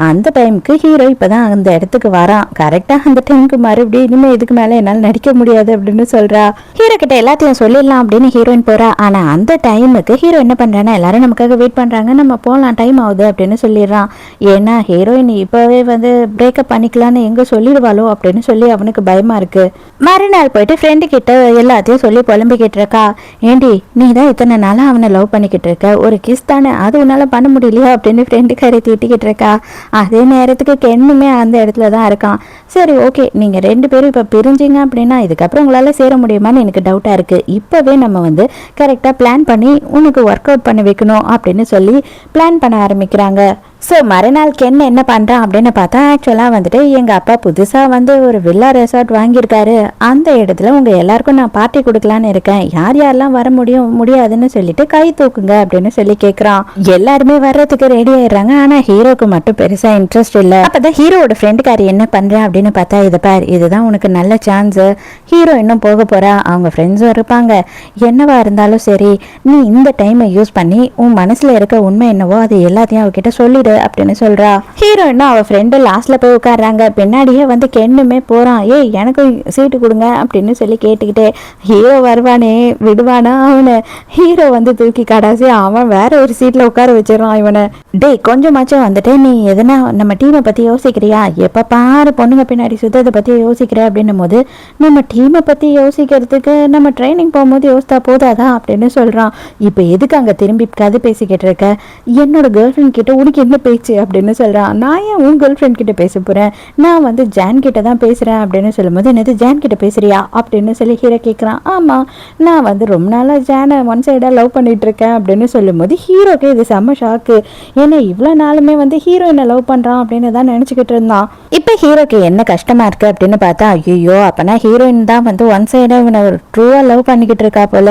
அந்த டைமுக்கு ஹீரோ இப்போ தான் அந்த இடத்துக்கு வரான். கரெக்டாக அந்த டைமுக்கு மறுபடியும் இனிமேல் இதுக்கு மேலே என்னால் நடிக்க முடியாது அப்படின்னு சொல்கிறா. ஹீரோ கிட்ட எல்லாத்தையும் சொல்லிடலாம் அப்படின்னு ஹீரோயின் போகிறா. ஆனால் அந்த டைமுக்கு ஹீரோ என்ன பண்ணுறான்னா, எல்லாரும் நமக்காக வெயிட் பண்ணுறாங்க, நம்ம போகலாம் டைம் ஆகுது அப்படின்னு சொல்லிடுறான். ஏன்னா ஹீரோயின் இப்போவே வந்து பிரேக்கப் பண்ணிக்கலான்னு எங்கே சொல்லிடுவாளோ அப்படின்னு சொல்லி அவனுக்கு பயமாக இருக்குது. மறுநாள் போயிட்டு ஃப்ரெண்டு கிட்ட எல்லாத்தையும் சொல்லி புலம்பிக்கிட்டு இருக்கா. ஏண்டி நீ தான் இத்தனை நாளாக அவனை லவ் பண்ணிக்கிட்டு இருக்க, ஒரு கிஸ் தானே, அது உன்னால் பண்ண முடியலையா அப்படின்னு ஃப்ரெண்டுக்காரி திட்டிக்கிட்டு இருக்கா. அதே நேரத்துக்கு கென்னுமே அந்த இடத்துல தான் இருக்கான். சரி ஓகே, நீங்கள் 2 பேரும் இப்போ பிரிஞ்சிங்க அப்படின்னா இதுக்கப்புறம் உங்களால் சேர முடியுமான்னு எனக்கு டவுட்டாக இருக்குது. இப்போவே நம்ம வந்து கரெக்டாக பிளான் பண்ணி உனக்கு ஒர்க் அவுட் பண்ண வைக்கணும் அப்படின்னு சொல்லி பிளான் பண்ண ஆரம்பிக்கிறாங்க. ஸோ மறுநாள் கென் என்ன பண்ணுறான் அப்படின்னு பார்த்தா, ஆக்சுவலாக வந்துட்டு எங்கள் அப்பா புதுசாக வந்து ஒரு வில்லா ரெசார்ட் வாங்கியிருக்காரு, அந்த இடத்துல உங்கள் எல்லாருக்கும் நான் பார்ட்டி கொடுக்கலான்னு இருக்கேன், யார் யாரெல்லாம் வர முடியாதுன்னு சொல்லிட்டு கை தூக்குங்க அப்படின்னு சொல்லி கேட்குறான். எல்லாருமே வர்றதுக்கு ரெடி ஆயிடுறாங்க. ஆனால் ஹீரோக்கு மட்டும் பெருசாக இன்ட்ரெஸ்ட் இல்லை. அப்போ தான் ஹீரோட ஃப்ரெண்டுக்காரி என்ன பண்ணுறேன் அப்படின்னு பார்த்தா, இதை பார் இதுதான் உனக்கு நல்ல சான்ஸு, ஹீரோ இன்னும் போக போகிறா, அவங்க ஃப்ரெண்ட்ஸும் இருப்பாங்க, என்னவா இருந்தாலும் சரி நீ இந்த டைமை யூஸ் பண்ணி உன் மனசில் இருக்க உண்மை என்னவோ அது எல்லாத்தையும் அவகிட்ட சொல்லிடு அப்படின்னு சொல்றா. ஹீரோயினும் அவ ஃப்ரெண்டு லாஸ்ட்ல போய் உட்காடுறாங்க. பின்னாடியே வந்து கென்னுமே போறான். ஏய் எனக்கு சீட்டு கொடுங்க அப்படின்னு சொல்லி கேட்டுக்கிட்டே ஹீரோ வருவானே விடுவானா அவனை. ஹீரோ வந்து தூக்கி கடாசி அவன் வேற ஒரு சீட்ல உட்கார வச்சிடறான் இவனை. டேய் கொஞ்சமாச்சும் வந்துட்டு நீ எதனா நம்ம டீமை பத்தி யோசிக்கிறியா? எப்ப பாரு பொண்ணுங்க பின்னாடி சுத்தத்தை பத்தி யோசிக்கிற அப்படின்னும் போது நம்ம டீமை பத்தி யோசிக்கிறதுக்கு நம்ம ட்ரைனிங் போகும்போது யோசித்தா போதாதான் அப்படின்னு சொல்றான். இப்ப எதுக்கு அங்க திரும்பி கதை பேசிக்கிட்டு இருக்க? என்னோட கேர்ள் ஃப்ரெண்ட் கிட்ட உனக்கு என்ன பேச்சு அப்படின்னு சொல்றான். நான் ஏன் உன் கேர்ள் ஃப்ரெண்ட் கிட்ட பேச போறேன்? நான் வந்து ஜான் கிட்ட தான் பேசுறேன் அப்படின்னு சொல்லும்போது என்னது ஜான் கிட்ட பேசுறியா அப்படின்னு சொல்லி ஹீரோ கேட்குறான். ஆமா நான் வந்து ரொம்ப நாளாக ஜானை ஒன் சைடாக லவ் பண்ணிட்டு இருக்கேன் அப்படின்னு சொல்லும்போது ஹீரோக்கு இது செம்ம ஷாக்கு. ஏன்னா இவ்வளோ நாளுமே வந்து ஹீரோயினை லவ் பண்ணுறான் அப்படின்னு தான் நினச்சிக்கிட்டு இருந்தான். இப்போ ஹீரோக்கு என்ன கஷ்டமா இருக்கு அப்படின்னு பார்த்தா ஐயோ அப்பனா ஹீரோயின் தான் வந்து ஒன் சைடாக இவனை ட்ரூவாக லவ் பண்ணிக்கிட்டு இருக்கா போல,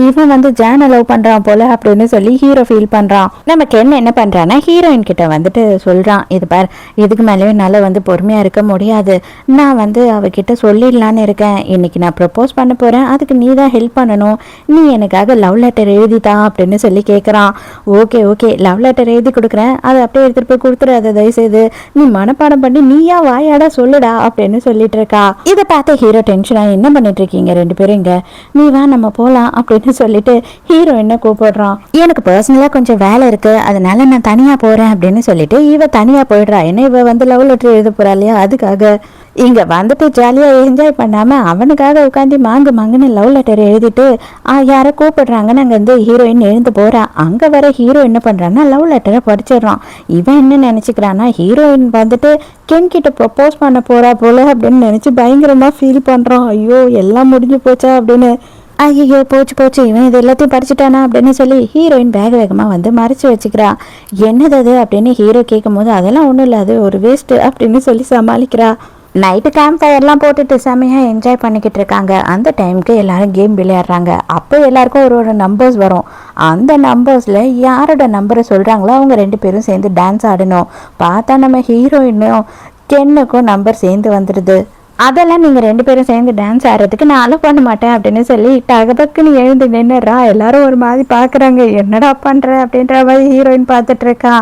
இவன் வந்து ஜானை லவ் பண்ணுறான் போல அப்படின்னு சொல்லி ஹீரோ ஃபீல் பண்ணுறான். நமக்கு என்ன பண்ணுறான்னா ஹீரோயின் கிட்ட வந்துட்டு சொல்கிறான், இது பார் இதுக்கு மேலேயும் என்னால் வந்து பொறுமையாக இருக்க முடியாது, நான் வந்து அவகிட்ட சொல்லிடலான்னு இருக்கேன், இன்னைக்கு நான் ப்ரப்போஸ் பண்ண போகிறேன், அதுக்கு நீ தான் ஹெல்ப் பண்ணணும், நீ எனக்காக லவ் லெட்டர் எழுதித்தா அப்படின்னு சொல்லி கேட்குறான். ஓகே ஓகே லவ் லெட்டர் எழுதி கொடுக்குறேன், அதை அப்படியே எடுத்துகிட்டு போய் கொடுத்துடாத தயவுசெய்து, நீ மனப்பாடம் பண்ணி நீயா வாயாடா சொல்லுடா அப்படின்னு சொல்லிட்டு இருக்கா. இதை பார்த்து ஹீரோ டென்ஷனாக என்ன பண்ணிட்டு இருக்கீங்க ரெண்டு பேரும் இங்கே, நீ வா நம்ம போகலாம் அப்படின்னு சொல்லிட்டு ஹீரோ என்ன கூப்பிடுறான். எனக்கு பர்சனலாக கொஞ்சம் வேலை இருக்குது அதனால நான் தனியாக போகிறேன் அப்படின்னு சொல்லிட்டு இவ தனியாக போயிடுறா. ஏன்னா இவ வந்து லவ் லெட்டர் எழுத போகிறா இல்லையா, அதுக்காக இங்க வந்துட்டு ஜாலியாக என்ஜாய் பண்ணாம அவனுக்காக உட்காந்து மாங்குன்னு லவ் லெட்டர் எழுதிட்டு யாரை கூப்பிடுறாங்கன்னு அங்கே வந்து ஹீரோயின் எழுந்து போறா. அங்கே வர ஹீரோ என்ன பண்றான்னா லவ் லெட்டரை படிச்சிடறான். இவன் என்ன நினைச்சுக்கிறான்னா ஹீரோயின் வந்துட்டு கென் கிட்ட ப்ரப்போஸ் பண்ண போறா போல அப்படின்னு நினைச்சு பயங்கரமா ஃபீல் பண்றான். ஐயோ எல்லாம் முடிஞ்சு போச்சா அப்படின்னு. ஐயோ போச்சு இவன் இது எல்லாத்தையும் படிச்சுட்டானா அப்படின்னு சொல்லி ஹீரோயின் வேகமாக வந்து மறைச்சு வச்சுக்கிறா. என்னது அது அப்படின்னு ஹீரோ கேட்கும் போது அதெல்லாம் ஒன்றும் இல்லை அது ஒரு வேஸ்ட்டு அப்படின்னு சொல்லி சமாளிக்கிறா. நைட்டு கேம்ப் ஃபயர்லாம் போட்டுட்டு செம்மையாக என்ஜாய் பண்ணிக்கிட்டு இருக்காங்க. அந்த டைமுக்கு எல்லாரும் கேம் விளையாடுறாங்க. அப்போ எல்லாருக்கும் ஒரு நம்பர்ஸ் வரும். அந்த நம்பர்ஸில் யாரோட நம்பரை சொல்கிறாங்களோ அவங்க ரெண்டு பேரும் சேர்ந்து டான்ஸ் ஆடணும். பார்த்தா நம்ம ஹீரோயினும் கென்னுக்கும் நம்பர் சேர்ந்து வந்துடுது. அதெல்லாம் நீங்கள் ரெண்டு பேரும் சேர்ந்து டான்ஸ் ஆடுறதுக்கு நான் அலோவ் பண்ண மாட்டேன் அப்படின்னு சொல்லி டகபக்குன்னு எழுந்து நின்னுறா. எல்லாரும் ஒரு மாதிரி பார்க்குறாங்க, என்னடா பண்ணுற அப்படின்ற மாதிரி ஹீரோயின் பார்த்துட்டு இருக்கா.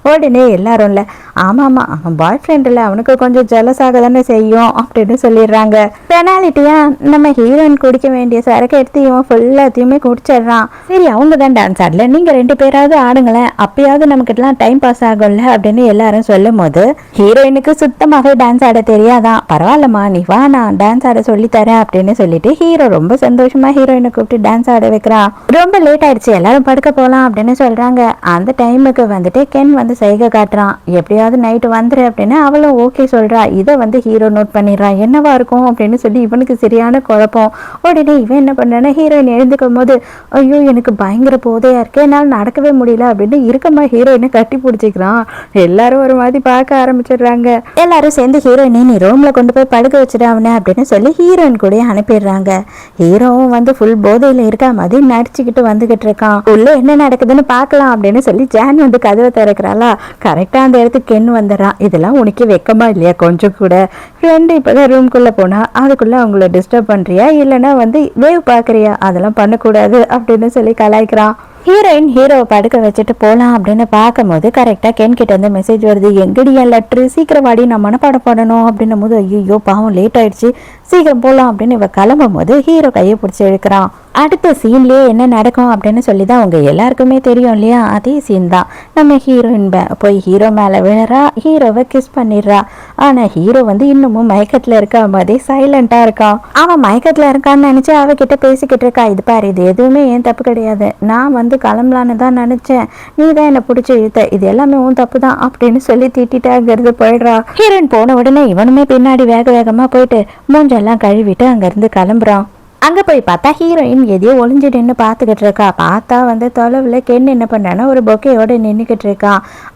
உடனே எல்லாரும் இல்லை ஆமாம் அவன் பாய் ஃப்ரெண்ட் இல்லை அவனுக்கு கொஞ்சம் ஜெலஸாக தானே செய்யும் அப்படின்னு சொல்லிடுறாங்க. பெனாலிட்டியா நம்ம ஹீரோயின் குடிக்க வேண்டிய சரக்கு எடுத்து இவன் ஃபுல்லாத்தையுமே குடிச்சிடுறான். சரி அவங்க தான் டான்ஸ் ஆடல, நீங்கள் ரெண்டு பேராவது ஆடுங்களேன், அப்பயாவது நமக்குலாம் டைம் பாஸ் ஆகும்ல அப்படின்னு எல்லாரும் சொல்லும் போது ஹீரோயினுக்கு சுத்தமாகவே டான்ஸ் ஆட தெரியாதான். பரவாயில்லம்மா நீ வா நான் டான்ஸ் ஆட சொல்லித்தரேன் அப்படின்னு சொல்லிட்டு ஹீரோ ரொம்ப சந்தோஷமா ஹீரோயினை கூப்பிட்டு டான்ஸ் ஆட வைக்கிறான். ரொம்ப லேட் ஆயிடுச்சு எல்லாரும் படுக்க போகலாம் அப்படின்னு சொல்றாங்க. அந்த டைமுக்கு வந்துட்டு கென் வந்து சைகை காட்டுறான், எப்படியாவது நைட்டு வந்துரு அப்படின்னு. அவளும் ஓகே சொல்றா. இதை வந்து ஹீரோ நோட் பண்ணிடுறான், என்னவா இருக்கும் அப்படின்னு சொல்லி இவனுக்கு சரியான குழப்பம். உடனே இவன் என்ன பண்றான்னா ஹீரோயின் எழுந்துக்கும் போது ஐயோ எனக்கு பயங்கர போதையா இருக்கு என்னால் நடக்கவே முடியல அப்படின்னு இருக்கமா ஹீரோயினை கட்டி பிடிச்சிக்கிறான். எல்லாரும் ஒரு மாதிரி பார்க்க ஆரம்பிச்சிடுறாங்க. எல்லாரும் சேர்ந்து ஹீரோயினை நீ ரூம்ல கொண்டு போய் படுக்க வச்சிடாவனே அப்படின்னு சொல்லி ஹீரோயின் கூட அனுப்பிடுறாங்க. ஹீரோவும் வந்து ஃபுல் போதையில இருக்கா மாதிரி நடிச்சுக்கிட்டு வந்துகிட்டு இருக்கான். உள்ள என்ன நடக்குதுன்னு பார்க்கலாம் அப்படின்னு சொல்லி ஜான் வந்து கதவை திறக்கிறாளா. கரெக்டா அந்த இடத்துக்கு கென் வந்துடுறான். இதெல்லாம் உனக்கு வெக்கமா இல்லையா கொஞ்சம் கூட? ஃப்ரெண்டு இப்போதான் ரூம்குள்ள போனா அதுக்குள்ள அவங்கள டிஸ்டர்ப் பண்றியா இல்லைன்னா வந்து வேவ் பாக்குறியா? அதெல்லாம் பண்ணக்கூடாது அப்படின்னு சொல்லி கலாய்க்கிறான். ஹீரோயின் ஹீரோவை படுக்க வச்சுட்டு போகலாம் அப்படின்னு பார்க்கும்போது கரெக்டாக கென் கிட்ட வந்து மெசேஜ் வருது, எங்கடி என் லெட்ரு சீக்கிரம் வாடி நான் மனப்பாடம் பண்ணணும் அப்படின்னும் போது ஐயோ பாவம் லேட் ஆயிடுச்சு சீக்கிரம் போகலாம் அப்படின்னு இவ கிளம்பும் போது ஹீரோ கையை பிடிச்சி இழுக்கிறான். அடுத்த சீன்லேயே என்ன நடக்கும் அப்படின்னு சொல்லி தான் அவங்க எல்லாருக்குமே தெரியும் இல்லையா, அதே சீன் தான். நம்ம ஹீரோயின் போய் ஹீரோ மேலே விழுறா, ஹீரோவை கிஸ் பண்ணிடுறா. ஆனால் ஹீரோ வந்து இன்னமும் மயக்கத்தில் இருக்க மாதிரி சைலண்டாக இருக்கான். அவன் மயக்கத்தில் இருக்கான்னு நினச்சி அவகிட்ட பேசிக்கிட்டு இருக்கா. இது பாரு இது எதுவுமே ஏன் தப்பு கிடையாது, நான் வந்து கிளம்பலான்னு தான் நினைச்சேன், நீ தான் என்னை பிடிச்சி இழுத்த, இது எல்லாமே உன் தப்பு தான் அப்படின்னு சொல்லி திட்டாங்கிறது போயிடுறா. ஹீரோயின் போன உடனே இவனுமே பின்னாடி வேகமா போயிட்டு மூஞ்செல்லாம் கழுவிட்டு அங்கிருந்து கிளம்புறான். அங்கே போய் பார்த்தா ஹீரோயின் எதையோ ஒளிஞ்சிட்டு பார்த்துக்கிட்டு இருக்கா. பார்த்தா வந்து தொலைவில் கென் என்ன பண்ணுறான்னா ஒரு பொக்கையோடு நின்றுக்கிட்டு இருக்கா.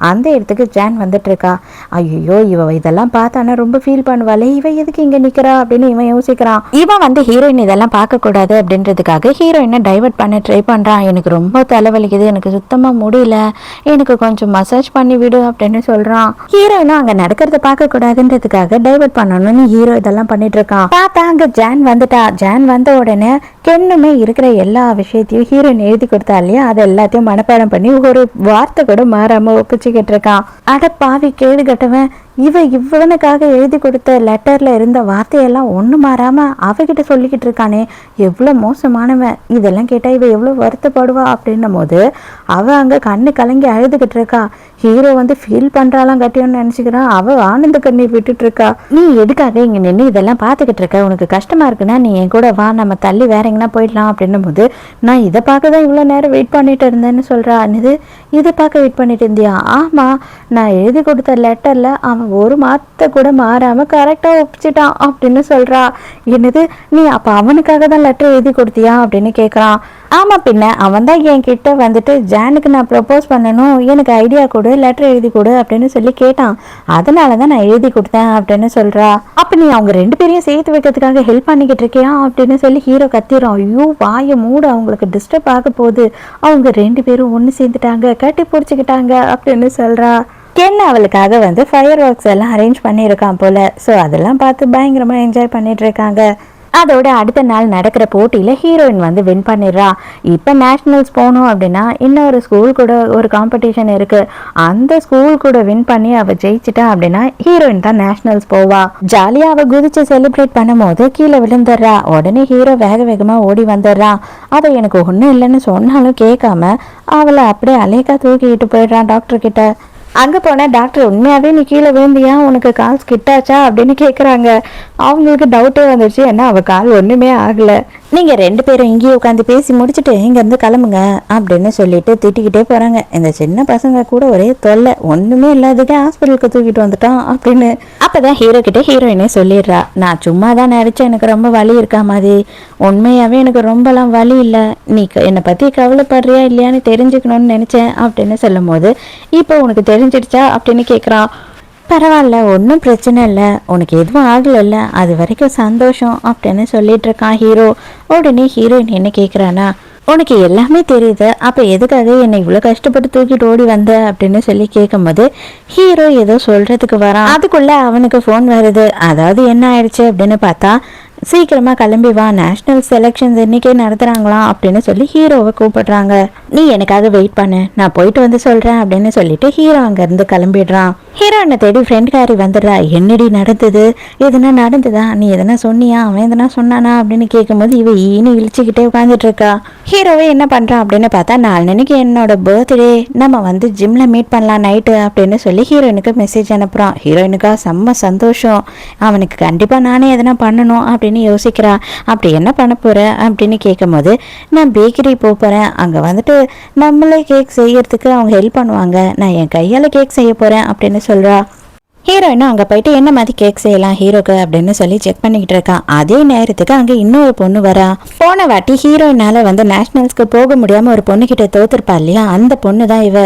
அந்த இடத்துக்கு ஜான் வந்துட்டு இருக்கா. ஐயோ இவ இதெல்லாம் பார்த்தானா ரொம்ப ஃபீல் பண்ணுவாளே, இவ எதுக்கு இங்கே நிற்கிறா அப்படின்னு இவன் யோசிக்கிறான். இவன் வந்து ஹீரோயின் இதெல்லாம் பார்க்கக்கூடாது அப்படின்றதுக்காக ஹீரோயினை டைவர்ட் பண்ண ட்ரை பண்ணுறான். எனக்கு ரொம்ப தலைவலிக்குது, எனக்கு சுத்தமாக முடியல, எனக்கு கொஞ்சம் மசாஜ் பண்ணி விடு அப்படின்னு சொல்கிறான். ஹீரோயினும் அங்கே நடக்கிறத பார்க்கக்கூடாதுன்றதுக்காக டைவர்ட் பண்ணணும்னு ஹீரோ இதெல்லாம் பண்ணிட்டு இருக்கான். பார்த்தா அங்கே ஜான் வந்துட்டா. ஜான் வந்த உடனே கென்னுமே இருக்கிற எல்லா விஷயத்தையும் ஹீரோயின் எழுதி கொடுத்தா இல்லையா, அதை எல்லாத்தையும் மனப்பாடம் பண்ணி ஒரு வார்த்தை கூட மாறாம ஒப்பிச்சுக்கிட்டு இருக்கான். அட பாவி கேடு கட்டவன், இவனுக்காக எழுதி கொடுத்த லெட்டர்ல இருந்த வார்த்தையெல்லாம் ஒண்ணு மாறாம அவகிட்ட சொல்லிக்கிட்டு இருக்கானே, எவ்வளவு மோசமானவன். இதெல்லாம் கேட்டா இவ எவ்வளவு வருத்தப்படுவா அப்படின்னும் போது அவ அங்க கண்ணு கலங்கி அழுதுகிட்டு இருக்கா. ஹீரோ வந்து ஃபீல் பண்றாலாம் கட்டியோன்னு நினைச்சுக்கிறான். அவ ஆனந்த கண்ணீர் விட்டுட்டு இருக்கா. நீ எதுக்காக இங்க நின்று இதெல்லாம் பாத்துக்கிட்டு இருக்க? உனக்கு கஷ்டமா இருக்குன்னா நீ என் கூட வா, நம்ம தள்ளி வேற எங்கன்னா போயிடலாம் அப்படின்னும் போது, நான் இதை பார்க்க தான் இவ்வளவு நேரம் வெயிட் பண்ணிட்டு இருந்தேன்னு சொல்றா. இதை பார்க்க வெயிட் பண்ணிட்டு இருந்தியா? ஆமா, நான் எழுதி கொடுத்த லெட்டர்ல அவன் ஒரு மாத்த கூட மாறாம கரெக்டா ஒப்பிச்சிட்டான் அப்படின்னு சொல்றா. நீ அப்ப அவனுக்காக தான் லெட்டர் எழுதி கொடுத்தியா அப்படின்னு கேட்கறான். ஆமா, பின்ன அவன் தான் என் கிட்ட வந்துட்டு ஜானுக்கு நான் ப்ரப்போஸ் பண்ணணும், எனக்கு ஐடியா கொடு, லெட்டர் எழுதி கொடு அப்படின்னு சொல்லி கேட்டான். அதனாலதான் நான் எழுதி கொடுத்தேன் அப்படின்னு சொல்றா. அப்ப நீ அவங்க 2 பேரையும் சேர்த்து வைக்கிறதுக்காக ஹெல்ப் பண்ணிக்கிட்டு இருக்கியா அப்படின்னு சொல்லி ஹீரோ கத்திரும். ஐயோ வாய மூட, அவங்களுக்கு டிஸ்டர்ப் ஆக போகுது, அவங்க 2 பேரும் ஒன்று சேர்ந்துட்டாங்க, கட்டி பிடிச்சிக்கிட்டாங்க அப்படின்னு சொல்றா. கென் அவளுக்காக வந்து ஃபயர் ஒர்க்ஸ் எல்லாம் அரேஞ்ச் பண்ணியிருக்கான் போல. ஸோ அதெல்லாம் பார்த்து பயங்கரமா என்ஜாய் பண்ணிட்டு இருக்காங்க. அதோட அடுத்த நாள் நடக்கிற போட்டியில் ஹீரோயின் வந்து வின் பண்ணிடுறா. இப்போ நேஷ்னல்ஸ் போகணும் அப்படின்னா இன்னொரு ஸ்கூல் கூட ஒரு காம்படிஷன் இருக்குது. அந்த ஸ்கூல் கூட வின் பண்ணி அவள் ஜெயிச்சிட்டா அப்படின்னா ஹீரோயின் தான் நேஷ்னல்ஸ் போவா. ஜாலியாக அவள் குதிச்சு செலிப்ரேட் பண்ணும் போது கீழே விழுந்துடுறா. உடனே ஹீரோ வேக வேகமாக ஓடி வந்துடுறான். அவள் எனக்கு ஒன்றும் இல்லைன்னு சொன்னாலும் கேட்காம அவளை அப்படியே அலேக்கா தூக்கிட்டு போயிடுறான் டாக்டர் கிட்ட. அங்கே போனால் டாக்டர் உண்மையாகவே நீ கீழே விழுந்தியா, உனக்கு கால் ஸ்கிட்டாச்சா அப்படின்னு கேட்குறாங்க. அவங்களுக்கு டவுட்டே வந்துடுச்சு, ஏன்னா அவள் கால் ஒன்றுமே ஆகலை. நீங்கள் 2 பேரும் இங்கேயே உட்காந்து பேசி முடிச்சுட்டு இங்கேருந்து கிளம்புங்க அப்படின்னு சொல்லிட்டு திட்டிக்கிட்டே போகிறாங்க. இந்த சின்ன பசங்க கூட ஒரே தொல்லை, ஒன்றுமே இல்லாததுக்கே ஹாஸ்பிட்டலுக்கு தூக்கிட்டு வந்துட்டான் அப்படின்னு. அப்போ தான் ஹீரோ கிட்டே ஹீரோயினே சொல்லிடுறா, நான் சும்மா தான் நினச்சேன், எனக்கு ரொம்ப வலி இருக்கா மாதிரி, உண்மையாகவே எனக்கு ரொம்பலாம் வலி இல்லை, நீ என்னை பற்றி கவலைப்படுறியா இல்லையான்னு தெரிஞ்சுக்கணும்னு நினச்சேன் அப்படின்னு சொல்லும் போது, இப்போ உனக்கு தெரிஞ்சிடுச்சா அப்படின்னு கேட்குறான். பரவாயில்ல, ஒன்றும் பிரச்சனை இல்லை, உனக்கு எதுவும் ஆகலைல்ல, அது வரைக்கும் சந்தோஷம் அப்படின்னு சொல்லிட்டு இருக்கான் ஹீரோ. உடனே ஹீரோயின் என்ன கேட்குறானா, உனக்கு எல்லாமே தெரியுது, அப்போ எதுக்காக என்னை இவ்வளோ கஷ்டப்பட்டு தூக்கிட்டு ஓடி வந்த அப்படின்னு சொல்லி கேட்கும்போது ஹீரோ ஏதோ சொல்கிறதுக்கு வரான். அதுக்குள்ளே அவனுக்கு ஃபோன் வருது. அதாவது என்ன ஆயிடுச்சு அப்படின்னு பார்த்தா, சீக்கிரமாக கிளம்பி வா, நேஷ்னல் செலெக்ஷன்ஸ் இன்னைக்கே நடத்துகிறாங்களாம் அப்படின்னு சொல்லி ஹீரோவை கூப்பிடுறாங்க. நீ எனக்காக வெயிட் பண்ணு, நான் போயிட்டு வந்து சொல்கிறேன் அப்படின்னு சொல்லிட்டு ஹீரோ அங்கேருந்து கிளம்பிடுறான். ஹீரோயினை தேடி ஃப்ரெண்ட்காரி வந்துடுறா. என்னடி நடந்தது, எதுனா நடந்ததா, நீ எதனா சொன்னியா, அவன் எதனா சொன்னானா அப்படின்னு கேட்கும்போது இவ ஈனு இழிச்சுக்கிட்டே உட்காந்துட்டு இருக்கா. ஹீரோவே என்ன பண்ணுறான் அப்படின்னு பார்த்தா, 4 அன்னைக்கு என்னோட பர்த்டே, நம்ம வந்து ஜிம்ல மீட் பண்ணலாம் நைட்டு அப்படின்னு சொல்லி ஹீரோயினுக்கு மெசேஜ் அனுப்புகிறான். ஹீரோயினுக்கா செம்ம சந்தோஷம், அவனுக்கு கண்டிப்பாக நானே எதனா பண்ணணும் அப்படின்னு யோசிக்கிறா. அப்படி என்ன பண்ண போற அப்படின்னு கேட்கும்போது, நான் பேக்கரி போறேன், அங்க வந்துட்டு நம்மளே கேக் செய்யறதுக்கு அவங்க ஹெல்ப் பண்ணுவாங்க, நான் என் கையால கேக் செய்ய போறேன் அப்படின்னு சொல்றா. ஹீரோயினும் அங்கே போயிட்டு என்ன மாதிரி கேக் செய்யலாம் ஹீரோக்கு அப்படின்னு சொல்லி செக் பண்ணிக்கிட்டு இருக்கான். அதே நேரத்துக்கு அங்கே இன்னொரு பொண்ணு வரா. போன வாட்டி ஹீரோயினால வந்து நேஷனல்ஸ்க்கு போக முடியாமல் ஒரு பொண்ணு கிட்ட தோத்துருப்பா இல்லையா, அந்த பொண்ணு தான் இவ.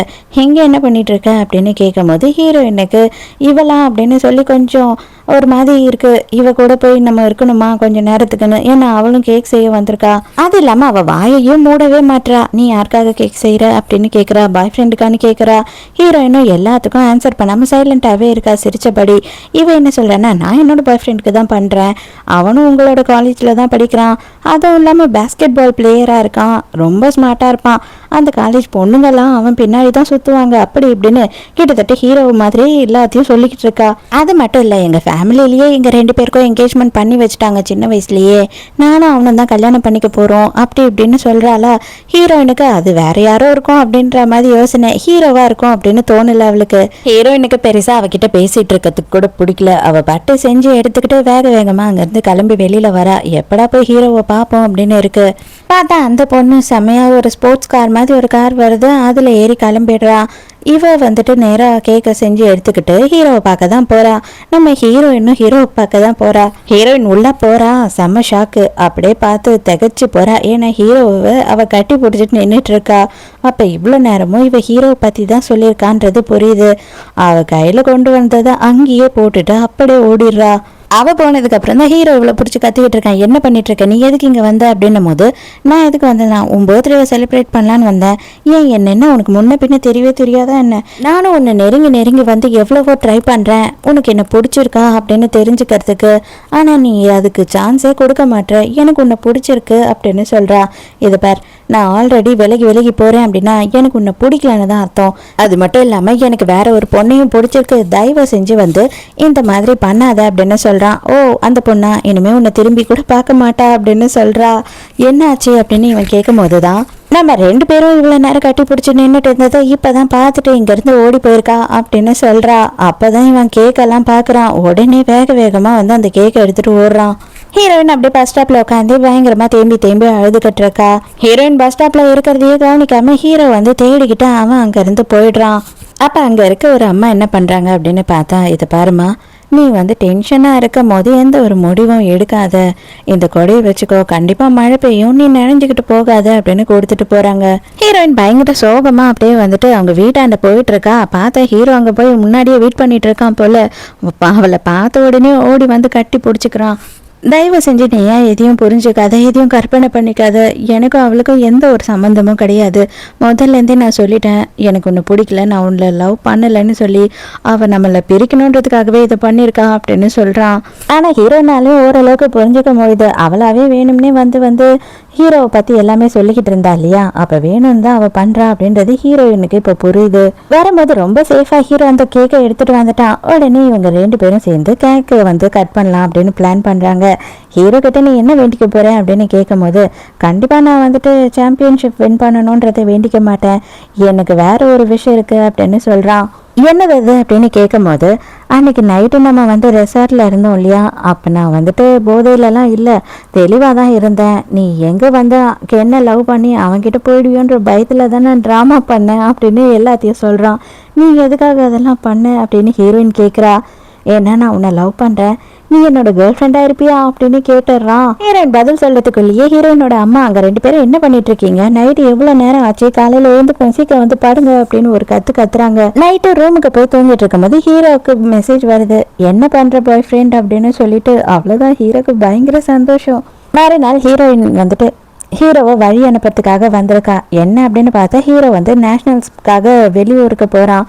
எங்கே என்ன பண்ணிட்டு இருக்க அப்படின்னு கேட்கும் போது ஹீரோயினுக்கு இவலாம் அப்படின்னு சொல்லி கொஞ்சம் ஒரு மாதிரி இருக்கு. இவ கூட போய் நம்ம இருக்கணுமா கொஞ்சம் நேரத்துக்குன்னு, ஏன்னா அவளும் கேக் செய்ய வந்திருக்கா. அது இல்லாமல் அவள் வாயையும் மூடவே மாட்றா. நீ யாருக்காக கேக் செய்கிற அப்படின்னு கேட்குறா, பாய் ஃப்ரெண்டுக்கான்னு கேட்குறா. ஹீரோயினும் எல்லாத்துக்கும் ஆன்சர் பண்ணாமல் சைலண்டாகவே இருக்கா சிரிச்சபடி. இவ என்ன சொல்கிறேன்னா, நான் என்னோட பாய் ஃப்ரெண்டுக்கு தான் பண்ணுறேன், அவனும் உங்களோட காலேஜில் தான் படிக்கிறான், அதுவும் இல்லாமல் பேஸ்கெட் பால் பிளேயராக இருக்கான், ரொம்ப ஸ்மார்ட்டாக இருப்பான், அந்த காலேஜ் பொண்ணுங்கெல்லாம் அவன் பின்னாடி தான் சுற்றுவாங்க அப்படி இப்படின்னு கிட்டத்தட்ட ஹீரோ மாதிரி எல்லாத்தையும் சொல்லிக்கிட்டு இருக்கா. அது மட்டும் இல்லை, எங்கள் ஃபேமிலியிலேயே எங்கள் 2 பேருக்கும் என்கேஜ்மெண்ட் பண்ணி வச்சுட்டாங்க சின்ன வயசுலேயே, நானும் அவனும் தான் கல்யாணம் பண்ணிக்க போகிறோம் அப்படி இப்படின்னு சொல்கிறாளா. ஹீரோயினுக்கு அது வேற யாரோ இருக்கும் அப்படின்ற மாதிரி யோசனை, ஹீரோவாக இருக்கும் அப்படின்னு தோணல அவளுக்கு. ஹீரோயினுக்கு பெருசாக அவகிட்ட பேசிகிட்டு இருக்கிறதுக்கு கூட பிடிக்கல. அவள் பட்டு செஞ்சு எடுத்துக்கிட்டு வேக வேகமாக அங்கேருந்து கிளம்பி வெளியில் வரா. எப்படா போய் ஹீரோவை பார்ப்போம் அப்படின்னு இருக்கு. பார்த்தா அந்த பொண்ணு செம்மையாக ஒரு ஸ்போர்ட்ஸ் கார் மாதிரி ஒரு கார் வருது, அதில் ஏறி கிளம்பிடுறா. இவ வந்துட்டு நேராக கேக்கை செஞ்சு எடுத்துக்கிட்டு ஹீரோவை பார்க்க தான் போறா. நம்ம ஹீரோயினும் ஹீரோவை பார்க்க தான் போறா. ஹீரோயின் உள்ள போறா, செம்ம ஷாக்கு, அப்படியே பார்த்து திகச்சு போறா. ஏன்னா ஹீரோவை அவ கட்டி பிடிச்சிட்டு நின்றுட்டு இருக்கா. அப்ப இவ்வளோ நேரமும் இவ ஹீரோவை பத்தி தான் சொல்லியிருக்கான்றது புரியுது. அவ கையில கொண்டு வந்ததை அங்கேயே போட்டுட்டு அப்படியே ஓடிடுறா. அவ போனதுக்கு அப்புறம் தான் ஹீரோ இவ்வளவு பிடிச்சி கத்திக்கிட்டு இருக்கான். என்ன பண்ணிட்டு இருக்க, நீ எதுக்கு இங்க வந்த அப்படின்னும் போது, நான் எதுக்கு வந்தேன், உன் பர்த்டேவை செலிப்ரேட் பண்ணலான்னு வந்தேன். ஏன் என்ன உனக்கு முன்ன பின்ன தெரியவே தெரியாதா என்ன? நானும் உன்னை நெருங்கி நெருங்கி வந்து எவ்வளவோ ட்ரை பண்றேன் உனக்கு என்ன பிடிச்சிருக்கா அப்படின்னு தெரிஞ்சுக்கிறதுக்கு. ஆனா நீ அதுக்கு சான்ஸே கொடுக்க மாட்டேற. எனக்கு உன்னை பிடிச்சிருக்கு அப்படின்னு சொல்றா. இதை பார், நான் ஆல்ரெடி விலகி போறேன் அப்படின்னா எனக்கு உன்னை பிடிக்கலன்னு தான் அர்த்தம். அது மட்டும் இல்லாம எனக்கு வேற ஒரு பொண்ணையும் பிடிச்சிருக்கு. தயவு செஞ்சு வந்து இந்த மாதிரி பண்ணாத அப்படின்னு சொல்றான். ஓ, அந்த பொண்ணா இனிமே உன்னை திரும்பி கூட பார்க்க மாட்டா அப்படின்னு சொல்றா. என்ன ஆச்சு அப்படின்னு இவன் கேட்கும் போதுதான், நம்ம 2 பேரும் இவ்வளவு நேரம் கட்டி பிடிச்சி நின்றுட்டு இருந்ததை இப்பதான் பார்த்துட்டு இங்க இருந்து ஓடி போயிருக்கா அப்படின்னு சொல்றா. அப்பதான் இவன் கேக்கெல்லாம் பாக்குறான். உடனே வேகமா வந்து அந்த கேக்கை எடுத்துட்டு ஓடுறான். ஹீரோயின் அப்படியே பஸ் ஸ்டாப்ல உட்காந்து பயங்கரமா தேம்பி அழுதுகிட்டு இருக்கா. ஹீரோயின் பஸ் ஸ்டாப்ல இருக்கிறதையே கவனிக்காம ஹீரோ வந்து தேடிக்கிட்டு அவன் அங்க இருந்து போயிடுறான். அப்ப அங்க இருக்க ஒரு அம்மா என்ன பண்றாங்க அப்படின்னு பார்த்தா, இதை பாருமா, நீ வந்து டென்ஷனாக இருக்கும் போது எந்த ஒரு முடிவும் எடுக்காத, இந்த கொடையை வச்சுக்கோ, கண்டிப்பாக மழை பெய்யும், நீ நினைஞ்சுக்கிட்டு போகாத அப்படின்னு கொடுத்துட்டு போகிறாங்க. ஹீரோயின் பயங்கர சோகமாக அப்படியே வந்துட்டு அவங்க வீட்டாண்ட போயிட்டு இருக்கா. பார்த்தா ஹீரோ அங்கே போய் முன்னாடியே வெயிட் பண்ணிட்டு இருக்கான் போல. அவளை பார்த்த உடனே ஓடி வந்து கட்டி பிடிச்சிக்கிறான். தயவு செஞ்சு நீ ஏன் எதையும் புரிஞ்சுக்காத, எதையும் கற்பனை பண்ணிக்காத, எனக்கும் அவளுக்கும் எந்த ஒரு சம்மந்தமும் கிடையாது. முதல்லேருந்தே நான் சொல்லிட்டேன், எனக்கு ஒன்று பிடிக்கல, நான் உன்னை லவ் பண்ணலைன்னு சொல்லி அவள் நம்மளை பிரிக்கணுன்றதுக்காகவே இதை பண்ணியிருக்கா அப்படின்னு சொல்கிறான். ஆனால் ஹீரோனாலையும் ஓரளவுக்கு புரிஞ்சுக்க முடியுது. அவளாவே வேணும்னே வந்து ஹீரோவை பற்றி எல்லாமே சொல்லிக்கிட்டு இருந்தா இல்லையா, அப்போ வேணும்னு தான் அவள் பண்ணுறா அப்படின்றது ஹீரோயினுக்கு இப்போ புரியுது. வரும்போது ரொம்ப சேஃபாக ஹீரோ அந்த கேக்கை எடுத்துகிட்டு வந்துட்டான். உடனே இவங்க 2 பேரும் சேர்ந்து கேக்கை வந்து கட் பண்ணலாம் அப்படின்னு பிளான் பண்ணுறாங்க. ஹீரோ கிட்ட நீ என்ன வேண்டிக்க போறேன் அப்படின்னு கேட்கும் போது, கண்டிப்பா நான் வந்துட்டு சாம்பியன்ஷிப் வின் பண்ணணும்ன்றதை வேண்டிக்க மாட்டேன், எனக்கு வேற ஒரு விஷயம் இருக்கு அப்படின்னு சொல்றான். என்னது அது அப்படின்னு கேட்கும் போது, அன்னைக்கு நைட்டு நம்ம வந்து ரெசார்ட்ல இருந்தோம் இல்லையா, அப்போ நான் வந்துட்டு போதையிலலாம் இல்லை, தெளிவாக தான் இருந்தேன். நீ எங்கே வந்து என்ன லவ் பண்ணி அவன்கிட்ட போயிடுவியோன்ற பயத்தில் தானே ட்ராமா பண்ணேன் அப்படின்னு எல்லாத்தையும் சொல்கிறான். நீ எதுக்காக அதெல்லாம் பண்ண அப்படின்னு ஹீரோயின் கேட்குறா. ஏன்னா நான் உன்னை லவ் பண்ணுறேன், நீ என்னோட கேர்ள் ஃப்ரெண்டா இருப்பியா அப்படின்னு கேட்டுறான். ஹீரோயின் பதில் சொல்றதுக்குள்ளேயே ஹீரோயினோட அம்மா, அங்க 2 பேரும் என்ன பண்ணிட்டு இருக்கீங்க, நைட்டு எவ்வளவு நேரம் ஆச்சு, காலையில எழுந்து சீக்கிரம் வந்து படுங்க அப்படின்னு ஒரு கத்துறாங்க. நைட்டு ரூமுக்கு போய் தூங்கிட்டு இருக்கும் போது ஹீரோவுக்கு மெசேஜ் வருது, என்ன பண்ற பாய் ஃப்ரெண்ட் அப்படின்னு சொல்லிட்டு. அவ்வளவுதான், ஹீரோக்கு பயங்கர சந்தோஷம். மறுநாள் ஹீரோயின் வந்துட்டு ஹீரோவை வழி அனுப்புறதுக்காக வந்திருக்கா. என்ன அப்படின்னு பார்த்தா, ஹீரோ வந்து நேஷனல்ஸ்க்காக வெளியூருக்கு போகிறான்.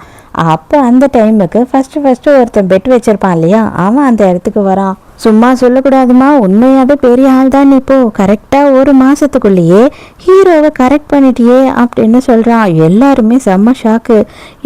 அப்போ அந்த டைமுக்கு ஃபஸ்ட்டு ஒருத்தன் பெட் வச்சிருப்பான் இல்லையா, அவன் அந்த இடத்துக்கு வரான். சும்மா சொல்லக்கூடாதுமா, உண்மையாகவே பெரிய ஆள் தான், இப்போ கரெக்டாக 1 மாதத்துக்குள்ளேயே ஹீரோவை கரெக்ட் பண்ணிட்டியே அப்படின்னு சொல்கிறான். எல்லாருமே செம்ம ஷாக்கு.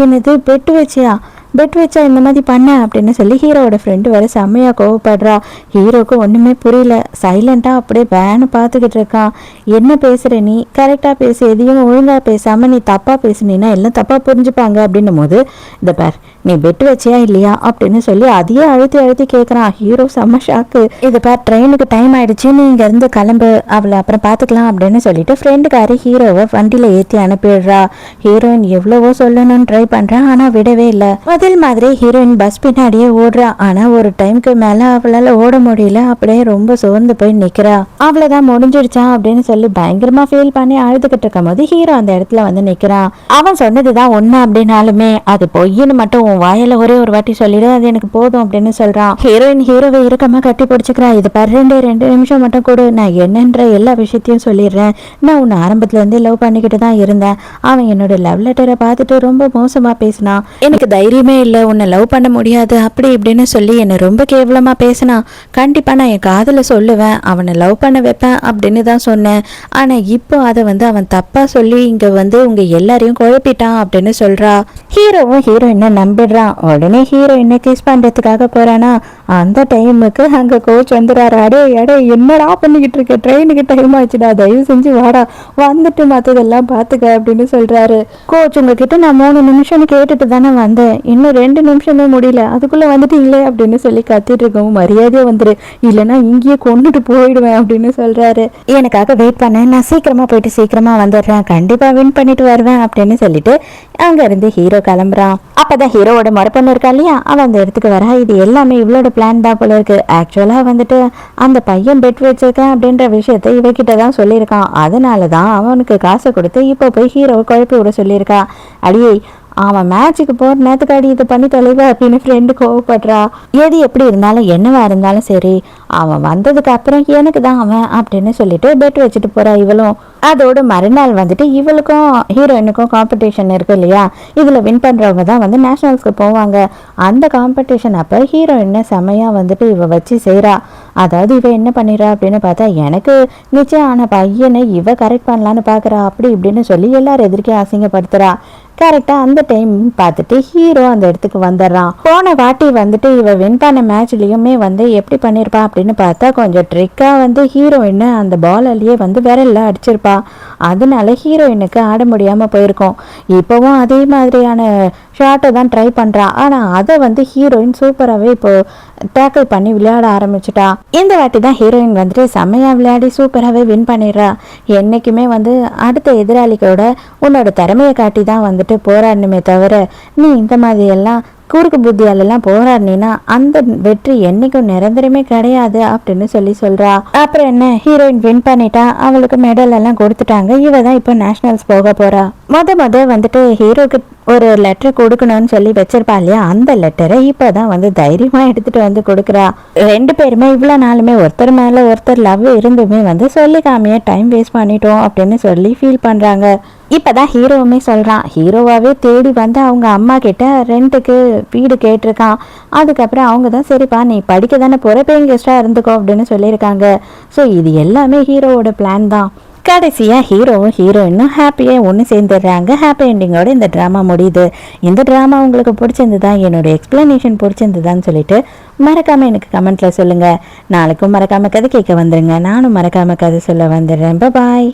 என்னது பெட் வச்சா இந்த மாதிரி பண்ண அப்படின்னு சொல்லி ஹீரோவோட ஃப்ரெண்டு வர செம்மையாக கோவப்படுறா. ஹீரோக்கு ஒன்றுமே புரியல, சைலண்ட்டாக அப்படியே வேன்னு பார்த்துக்கிட்டு இருக்கான். என்ன பேசுகிற நீ, கரெக்டாக பேசு, எதையும் ஒழுங்காக பேசாமல் நீ தப்பாக பேசுனீன்னா எல்லாம் தப்பாக புரிஞ்சுப்பாங்க அப்படின்னும் போது, இந்த பார், நீ பெட் வச்சியா இல்லையா அப்படின்னு சொல்லி அதையே அழுத்தி கேட்குறான். ஹீரோ செம்ம ஷாக்கு. இது பார், ட்ரெயினுக்கு டைம் ஆயிடுச்சு, நீ இங்கேருந்து கிளம்பு, அவளை அப்புறம் பார்த்துக்கலாம் அப்படின்னு சொல்லிட்டு ஃப்ரெண்டுக்காரி ஹீரோவை வண்டியில் ஏற்றி அனுப்பிடுறா. ஹீரோயின் எவ்வளவோ சொல்லணும்னு ட்ரை பண்ணுறான், ஆனால் விடவே இல்லை. முதல் மாதிரி ஹீரோயின் பஸ் பின்னாடியே ஓடுறா. ஆனால் ஒரு டைமுக்கு மேலே அவளால் ஓட முடியல, அப்படியே ரொம்ப சோர்ந்து போய் நிற்கிறா. அவ்வளோதான், முடிஞ்சிடுச்சா அப்படின்னு சொல்லி பயங்கரமாக ஃபீல் பண்ணி அழுதுகிட்டு இருக்கும் போது ஹீரோ அந்த இடத்துல வந்து நிற்கிறான். அவன் சொன்னதுதான் ஒன்று அப்படின்னாலுமே அது பொய்ன்னு மட்டும் வாயில ஒரே ஒரு வாட்டி சொல்லிடு, அது எனக்கு போதும் அப்படின்னு சொல்றான். ஹீரோயின் ஹீரோவை இறுக்கமா கட்டி பிடிச்சிக்கிறா. இது பாரு, 2 நிமிஷம் மட்டும் கூட, நான் என்னன்ற எல்லா விஷயத்தையும் சொல்லிடுறேன். நான் உன்னை ஆரம்பத்துல இருந்தே லவ் பண்ணிக்கிட்டு தான் இருந்தேன். அவன் என்னோட லவ் லெட்டரை பார்த்துட்டு ரொம்ப மோசமா பேசினான். எனக்கு தைரியமே இல்லை, உன்னை லவ் பண்ண முடியாது அப்படி இப்படின்னு சொல்லி என்னை ரொம்ப கேவலமா பேசினான். கண்டிப்பா நான் என் காதல சொல்லுவேன், அவனை லவ் பண்ண வைப்பேன் அப்படின்னு தான் சொன்னேன். ஆனா இப்போ அதை வந்து அவன் தப்பா சொல்லி இங்க வந்து உங்க எல்லாரையும் குழப்பிட்டான் அப்படின்னு சொல்றா. ஹீரோவும் ஹீரோயினை நம்பிடுறான். உடனே ஹீரோயினை கிஸ் பண்றதுக்காக போறானா, அந்த டைமுக்கு அங்க கோச் வந்துடுறாரு. அடே என்னடா பண்ணிக்கிட்டு இருக்க, ட்ரெயினுக்கு டைம் ஆச்சுடா, தயவு செஞ்சு வாடா, வந்துட்டு மற்றதெல்லாம் பார்த்துக்க அப்படின்னு சொல்றாரு. கோச், உங்ககிட்ட நான் 3 நிமிஷம்னு கேட்டுட்டு தானே வந்தேன், இன்னும் 2 நிமிஷமே முடியல, அதுக்குள்ள வந்துட்டீங்களே அப்படின்னு சொல்லி கத்திட்டு இருக்கவும், மரியாதையா வந்துரு, இல்லைன்னா இங்கேயே கொண்டுட்டு போயிடுவேன் அப்படின்னு சொல்றாரு. எனக்காக வெயிட் பண்ண, நான் சீக்கிரமா போயிட்டு சீக்கிரமா வந்துடுறேன், கண்டிப்பா வின் பண்ணிட்டு வருவேன் அப்படின்னு சொல்லிட்டு அங்க இருந்து ஹீரோ கிளம்புறான். அப்பதான் ஹீரோவோட மறுப்பொண்ணு இருக்கா இல்லையா, அவன் அந்த இடத்துக்கு வரா. இது எல்லாமே இவளோட பிளான் தான் போல இருக்கு. ஆக்சுவலா வந்துட்டு அந்த பையன் பெட் வச்சிருக்கேன் அப்படின்ற விஷயத்த இவகிட்ட தான் சொல்லியிருக்கான். அதனாலதான் அவனுக்கு காசை கொடுத்து இப்போ போய் ஹீரோவை குழப்பி விட சொல்லியிருக்கா. அடியே, அவன் மேட்சுக்கு போற நேரத்துக்காடி இதை பண்ணி தொலைவா அப்படின்னு ஃப்ரெண்டு கோவப்படுறா. எது எப்படி இருந்தாலும் என்னவா இருந்தாலும் சரி, அவன் வந்ததுக்கு அப்புறம் எனக்கு தான் அவன் அப்படின்னு சொல்லிட்டு பெட் வச்சுட்டு போறா இவளும். அதோட மறுநாள் வந்துட்டு இவளுக்கும் ஹீரோயினுக்கும் காம்படிஷன் இருக்கு இல்லையா, இதுல வின் பண்றவங்க தான் வந்து நேஷனல்ஸ்க்கு போவாங்க. அந்த காம்படிஷன் அப்ப ஹீரோயின் செமையா வந்துட்டு இவ வச்சு செய்றா. அதாவது இவ என்ன பண்ணிடுறா அப்படின்னு பார்த்தா, எனக்கு நிச்சயம் ஆன பையனை இவ கரெக்ட் பண்ணலான்னு பாக்குறா அப்படி இப்படின்னு சொல்லி எல்லாரும் எதிர்க்கே அசிங்கப்படுத்துறா. கரெக்டா அந்த டைம் பார்த்துட்டு ஹீரோ அந்த இடத்துக்கு வந்துடுறான். போன வாட்டி வந்துட்டு இவ வின் பண்ண மேட்ச்லயுமே வந்து எப்படி பண்ணிருப்பா அப்படின்னு பார்த்தா, கொஞ்சம் ட்ரிக்கா வந்து ஹீரோயின் அந்த பாலாலேயே வந்து விரல்ல அடிச்சிருப்பா. அதனால ஹீரோயினுக்கு ஆட முடியாம போயிருக்கோம். இப்பவும் அதே மாதிரியான ஷார்ட்டை தான் ட்ரை பண்றா. ஆனா அதை வந்து ஹீரோயின் சூப்பராகவே இப்போ டேக்கிள் பண்ணி விளையாட ஆரம்பிச்சுட்டா. இந்த வாட்டி தான் ஹீரோயின் வந்துட்டு செம்மையா விளையாடி சூப்பராகவே வின் பண்ணிடுறா. என்னைக்குமே வந்து அடுத்த எதிராளிகளோட உன்னோட திறமையை காட்டி தான் வந்துட்டு போராடணுமே தவிர, நீ இந்த மாதிரி எல்லாம் குறுக்கு புத்தியாலெல்லாம் போராடினா அந்த வெற்றி என்னைக்கும் நிரந்தரமே கிடையாது அப்படின்னு சொல்றா. அப்புறம் என்ன, ஹீரோயின் வின் பண்ணிட்டா, அவளுக்கு மெடல் எல்லாம் கொடுத்துட்டாங்க. இவ தான் இப்போ நேஷனல்ஸ் போக போறா. முத வந்துட்டு ஹீரோக்கு ஒரு லெட்டர் கொடுக்கணும்னு சொல்லி வச்சிருப்பா இல்லையா, அந்த லெட்டரை இப்பதான் வந்து தைரியமா எடுத்துட்டு வந்து கொடுக்குறா. ரெண்டு பேருமே இவ்வளவு நாளுமே ஒருத்தர் மேல ஒருத்தர் லவ் இருந்துமே வந்து சொல்லிக்காமையே டைம் வேஸ்ட் பண்ணிட்டோம் அப்படின்னு சொல்லி ஃபீல் பண்றாங்க. இப்பதான் ஹீரோவுமே சொல்றான், ஹீரோவாவே தேடி வந்து அவங்க அம்மா கிட்ட ரெண்டுக்கு வீடு கேட்டிருக்கான். அதுக்கப்புறம் அவங்க தான் சரிப்பா நீ படிக்க தானே போற, பேயிங் கெஸ்டா இருந்துக்கோ அப்படின்னு சொல்லியிருக்காங்க. ஸோ இது எல்லாமே ஹீரோவோட பிளான் தான். கடைசியாக ஹீரோவும் ஹீரோயினும் ஹாப்பியாக ஒன்று சேர்ந்துடுறாங்க. ஹாப்பி என்டிங்கோட இந்த ட்ராமா முடியுது. இந்த ட்ராமா உங்களுக்கு பிடிச்சிருந்துதா, என்னோட எக்ஸ்பிளனேஷன் பிடிச்சிருந்துதான்னு சொல்லிட்டு மறக்காமல் எனக்கு கமெண்ட்டில் சொல்லுங்கள். நாளைக்கும் மறக்காமல் கதை கேட்க வந்துடுங்க. நானும் மறக்காமல் கதை சொல்ல வந்துடுறேன். பாய்.